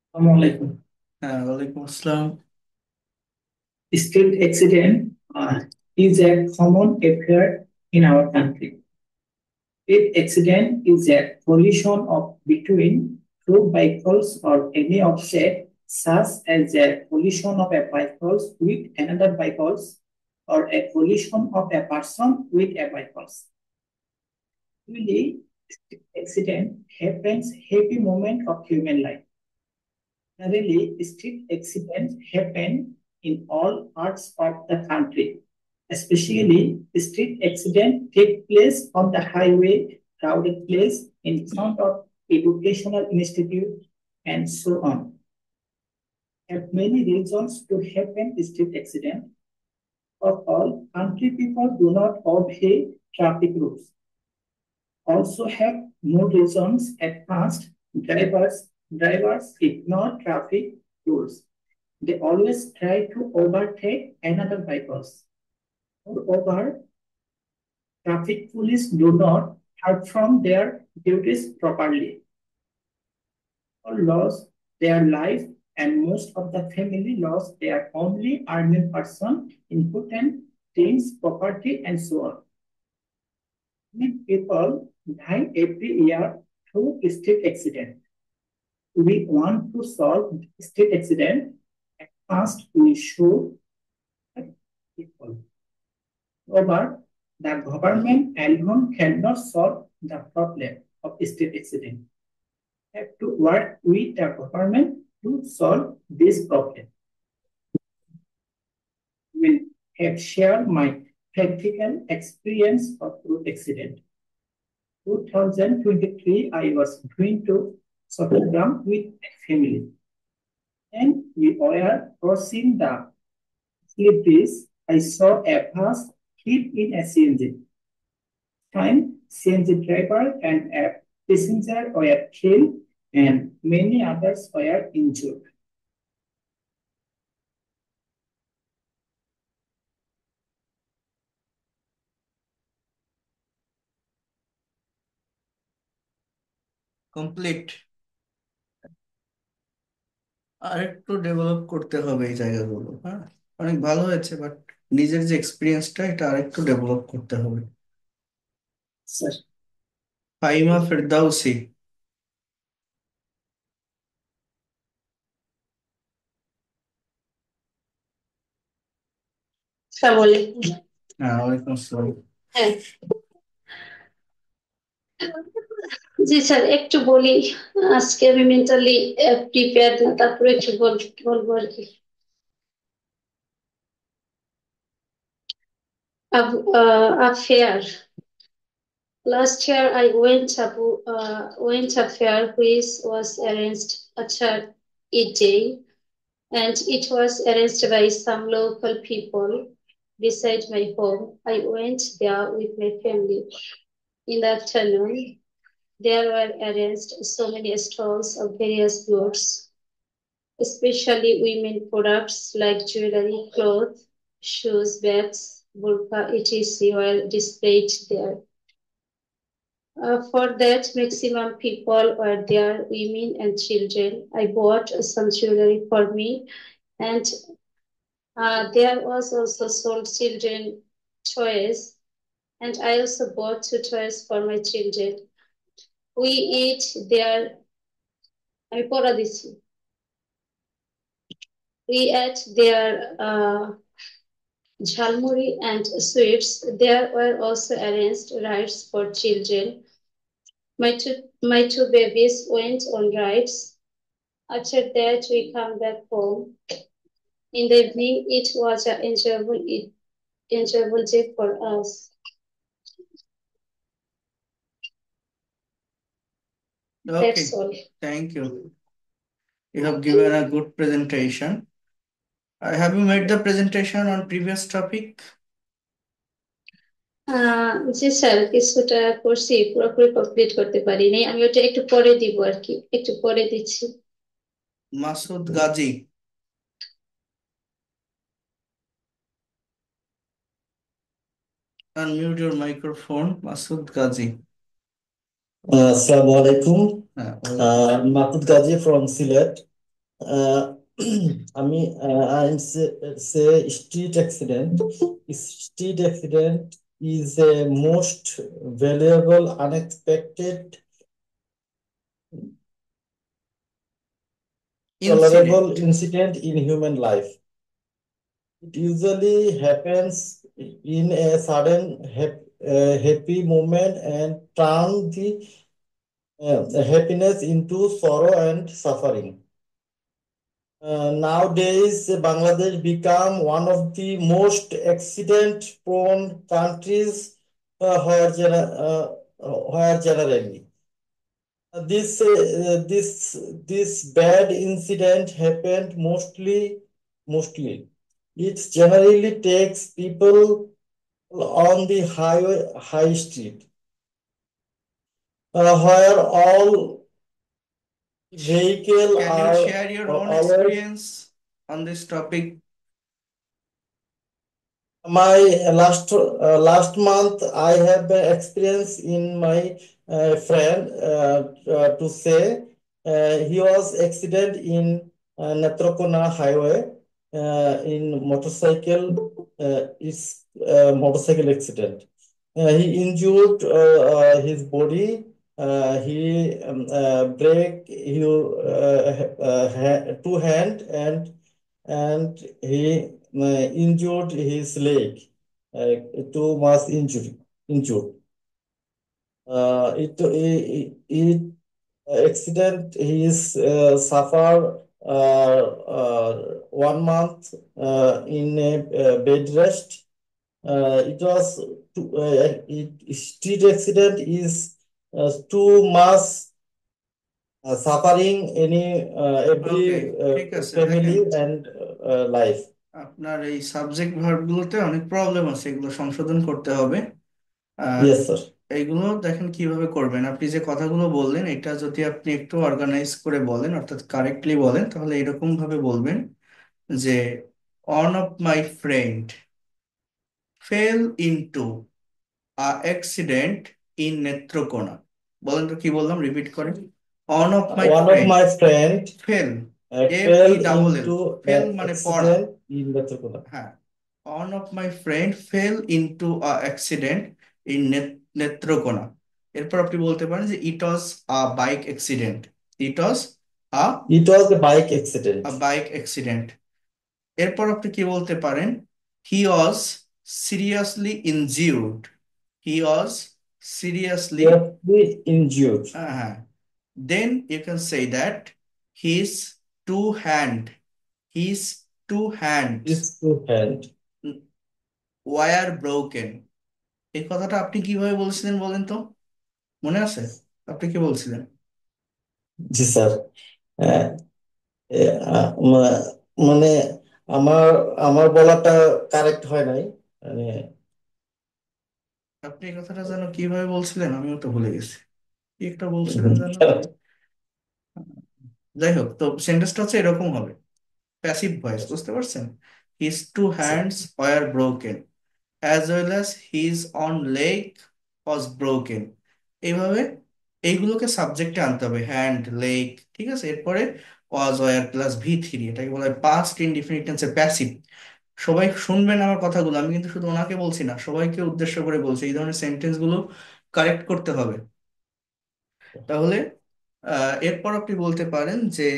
Assalamualaikum. Walaikum Assalam. Street accident is a common affair in our country. Street accident is a collision of between two vehicles or any object, such as a collision of a vehicle with another vehicle or a collision of a person with a vehicle. Usually, accident happens every moment of human life. Generally, street accidents happen in all parts of the country. Especially, street accidents take place on the highway, crowded place, in front of educational institute, and so on. Have many reasons to happen street accident. Of all, country people do not obey traffic rules. Also have more reasons. At first, drivers ignore traffic rules. They always try to overtake another vehicles. Moreover, traffic police do not perform their duties properly. All lost their life, and most of the family lost their only earning person, important things, property, and so on. Many people die every year through street accident. We want to solve street accident. At first, we should people. However, the government alone cannot solve the problem of street accident. We have to work with the government to solve this problem. I will have shared my practical experience of road accident. 2023, I was going to Chattogram with my family, and we were crossing the slip bridge. I saw a bus hit in a CNG. Time, CNG driver and a passenger were killed, and many others were injured. Complete. আর একটু develop করতে হবে এই জায়গাগুলো। হ্যাঁ, অনেক ভালো হয়েছে, বাট নিজের যে এক্সপিরিয়েন্সটা এটা আর একটু ডেভেলপ করতে হবে। Sir. ফাইমা ফেরদাউসি। আসসালামু আলাইকুম। হ্যাঁ, ওয়ালাইকুম আসসালাম। হ্যাঁ, জি স্যার, একটু বলি। আজকে আমি মেন্টালি প্রিপেয়ার না, তারপরে একটু বলবো আর কি। A fair. Last year I went a fair which was arranged at a day, and it was arranged by some local people beside my home. I went there with my family. In the afternoon, there were arranged so many stalls of various goods, especially women products like jewelry, clothes, shoes, bags, burqa, etc. were displayed there. For that, maximum people were there, women and children. I bought some jewelry for me, and there was also sold children toys, and I also bought two toys for my children. We eat there. আমি পড়া দিচ্ছি। We ate their jhalmuri and sweets. There were also arranged rides for children. My two babies went on rides. After that, we come back home. In the evening, it was an enjoyable day for us. Okay, That's all. thank you. You have given a good presentation. Have you made the presentation on previous topic? G sir, কিছুটা করছি, পুরোপুরি complete করতে পারিনি। আমি ওটা একটু পরে দিব আর কি, একটু পরে দিচ্ছি। Masud Gazi. Unmute your microphone, Masud Gazi. Assalamu alaikum. হ্যাঁ, Mahmoud Gazi from Sylhet. I'm say street accident. Street accident is a most valuable, unexpected, tolerable incident in human life. It usually happens in a sudden happy moment and turn the happiness into sorrow and suffering. Nowadays, Bangladesh become one of the most accident-prone countries where generally this bad incident happened mostly. It generally takes people on the high street, where all vehicle Can you are share your own always. experience on this topic? My last month, I have an experience in my friend to say he was accident in Netrakona highway in motorcycle. Is motorcycle accident. He injured his body. He break two hand and he injured his leg, too much injured. It accident he is suffer 1 month in a bed rest, it was street accident is too much suffering any every ওকে, ঠিক আছে, দেখেন family and life. আপনার এই subject ভার্বগুলোতে অনেক problem আছে, এগুলো সংশোধন করতে হবে। আহ, Yes, sir. এইগুলো দেখেন কিভাবে করবেন। আপনি যে কথাগুলো বললেন এটা যদি আপনি একটু অর্গানাইজ করে বলেন, অর্থাৎ কারেক্টলি বলেন, তাহলে এরকম ভাবে বলবেন যে one of my friend fell into a accident in Netrokona. বলেন তো কি বললাম, রিপিট করেন। one of my One of friend my friend fell, F E fell double L, into fail an মানে পড়া। accident in Netrakoota. হ্যাঁ, one of my friend fell into a accident in Netrokona. এরপর আপনি বলতে পারেন যে it was a bike accident, it was a It was a bike accident. bike accident। এরপর আপনি কি বলতে পারেন, he was seriously injured, he was seriously, Seriously injured. হ্যাঁ, then you can say that his two hand, his two hands His two hand. were broken। এই কথাটা আপনি কিভাবে বলছিলেন বলেন তো, মনে আছে আপনি কি বলছিলেন? জি স্যার। মানে আমার আমার বলাটা কারেক্ট হয় নাই, মানে আপনি এই কথাটা যেন কিভাবে বলছিলেন, আমিও তো ভুলে গেছি, কি একটা বলছিলেন যেন। যাই হোক, তো সেন্টেন্সটা হচ্ছে এরকম হবে, প্যাসিভ ভয়েস, বুঝতে পারছেন? His two hands were broken as well as his own leg was broken. এইভাবে এইগুলোকে সাবজেক্টে আনতে হবে, হ্যান্ড, লেগ, ঠিক আছে। এরপরে was were plus V three, এটাকে বলা হয় পাস্ট ইনডিফিনিট টেন্সের প্যাসিভ। সবাই শুনবেন আমার কথাগুলো, আমি কিন্তু শুধু ওনাকে বলছি না, সবাইকে উদ্দেশ্য করে বলছি, এই ধরনের সেন্টেন্স গুলো কারেক্ট করতে হবে। তাহলে এরপর আপনি বলতে পারেন যে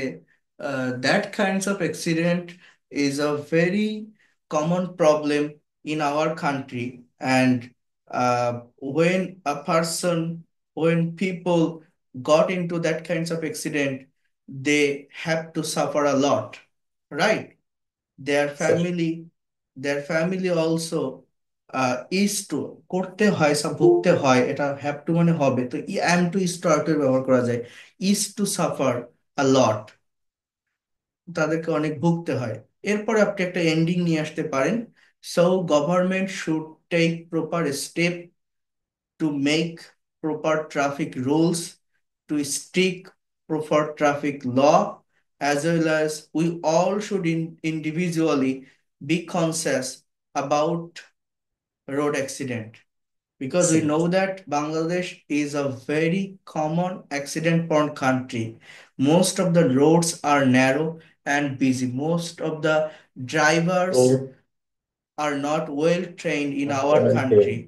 that kinds of accident is a very common problem in our country, and when a person, when people got into that kinds of accident, they have to suffer a lot, right? their sir family their family also is to, করতে হয় ভুগতে হয়, এটা have to মানে হবে, তো ই am to is to are to ব্যবহার করা যায়। Is to suffer a lot, তাদেরকে অনেক ভুগতে হয়। এরপরে আপনি একটা এন্ডিং নিয়ে আসতে পারেন, so government should take proper step to make proper traffic rules, to stick proper traffic law, as well as we all should individually be conscious about road accident, because we know that Bangladesh is a very common accident prone country. Most of the roads are narrow and busy. Most of the drivers are not well trained in our country.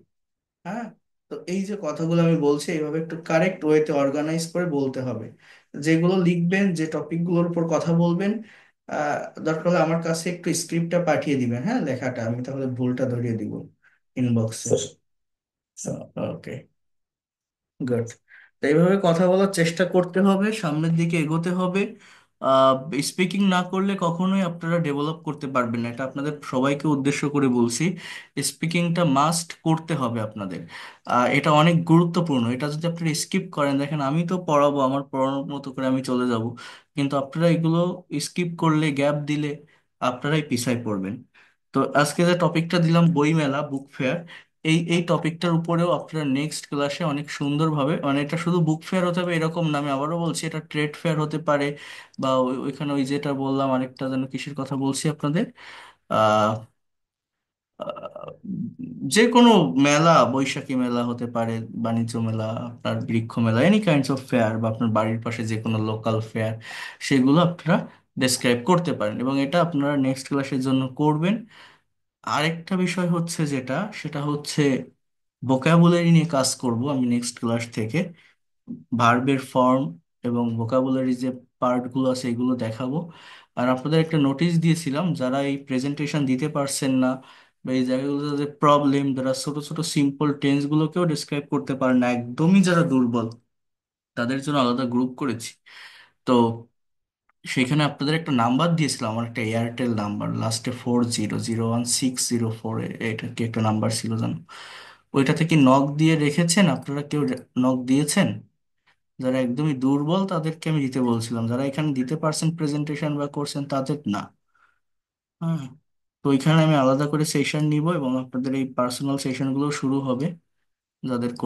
হ্যাঁ, তো এই যে কথাগুলো আমি বলছি, এইভাবে একটু correct ওয়েতে অর্গানাইজ করে বলতে হবে। যেগুলো লিখবেন, যে টপিকগুলোর উপর কথা বলবেন, দরকার হলে আমার কাছে একটু স্ক্রিপ্টটা পাঠিয়ে দিবেন, হ্যাঁ, লেখাটা, আমি তাহলে ভুলটা ধরিয়ে দিব ইনবক্সে। Sir sir okay, good. তো এইভাবে কথা বলার চেষ্টা করতে হবে, সামনের দিকে এগোতে হবে। স্পিকিং না করলে কখনোই আপনারা ডেভেলপ করতে পারবেন না, এটা আপনাদের সবাইকে উদ্দেশ্য করে বলছি। স্পিকিংটা মাস্ট করতে হবে আপনাদের। এটা অনেক গুরুত্বপূর্ণ, এটা যদি আপনারা স্কিপ করেন, দেখেন আমি তো পড়াবো, আমার পড়ানোর মতো করে আমি চলে যাব, কিন্তু আপনারা এগুলো স্কিপ করলে, গ্যাপ দিলে আপনারাই পিছায় পড়বেন। তো আজকে যে টপিকটা দিলাম, বইমেলা, বুক ফেয়ার, এই টপিকটার উপরেও আপনারা নেক্সট ক্লাসে অনেক সুন্দরভাবে, মানে এটা শুধু বুক ফেয়ার হতে হবে এরকম না, আমি আবারও বলছি, এটা ট্রেড ফেয়ার হতে পারে, বা ওইখানে ওই যেটা বললাম আরেকটা যেন কিসের কথা বলছি আপনাদের, আহ আহ, যে কোনো মেলা, বৈশাখী মেলা হতে পারে, বাণিজ্য মেলা, আপনার বৃক্ষ মেলা, এনি কাইন্ডস অফ ফেয়ার, বা আপনার বাড়ির পাশে যে কোনো লোকাল ফেয়ার, সেগুলো আপনারা ডেসক্রাইব করতে পারেন, এবং এটা আপনারা নেক্সট ক্লাসের জন্য করবেন। আরেকটা বিষয় হচ্ছে যেটা, সেটা হচ্ছে ভোকাবুলারি নিয়ে কাজ করব আমি নেক্সট ক্লাস থেকে। ভার্বের ফর্ম এবং ভোকাবুলারি যে পার্টগুলো আছে এগুলো দেখাবো। আর আপনাদের একটা নোটিশ দিয়েছিলাম, যারা এই প্রেজেন্টেশন দিতে পারছেন না, বা এই জায়গাগুলোতে যে প্রবলেম, যারা ছোট ছোট সিম্পল টেন্স গুলোকেও ডিসক্রাইব করতে পারেন না, একদমই যারা দুর্বল, তাদের জন্য আলাদা গ্রুপ করেছি। তো সেখানে আপনাদের একটা নাম্বার দিয়েছিলাম, আমার একটা এয়ারটেল নাম্বার, লাস্টে 40 01604, এটা কি একটা নাম্বার ছিল জানো? ওইটা থেকে নক দিয়ে রেখেছেন আপনারা? কেউ নক দিয়েছেন? যারা একদমই দুর্বল তাদেরকে আমি দিতে বলছিলাম, যারা এখানে দিতে পারছেন প্রেজেন্টেশন বা করছেন তাদের না। হ্যাঁ, তো ওইখানে আমি আলাদা করে সেশন নিব এবং আপনাদের এই পার্সোনাল সেশনগুলো শুরু হবে যাদের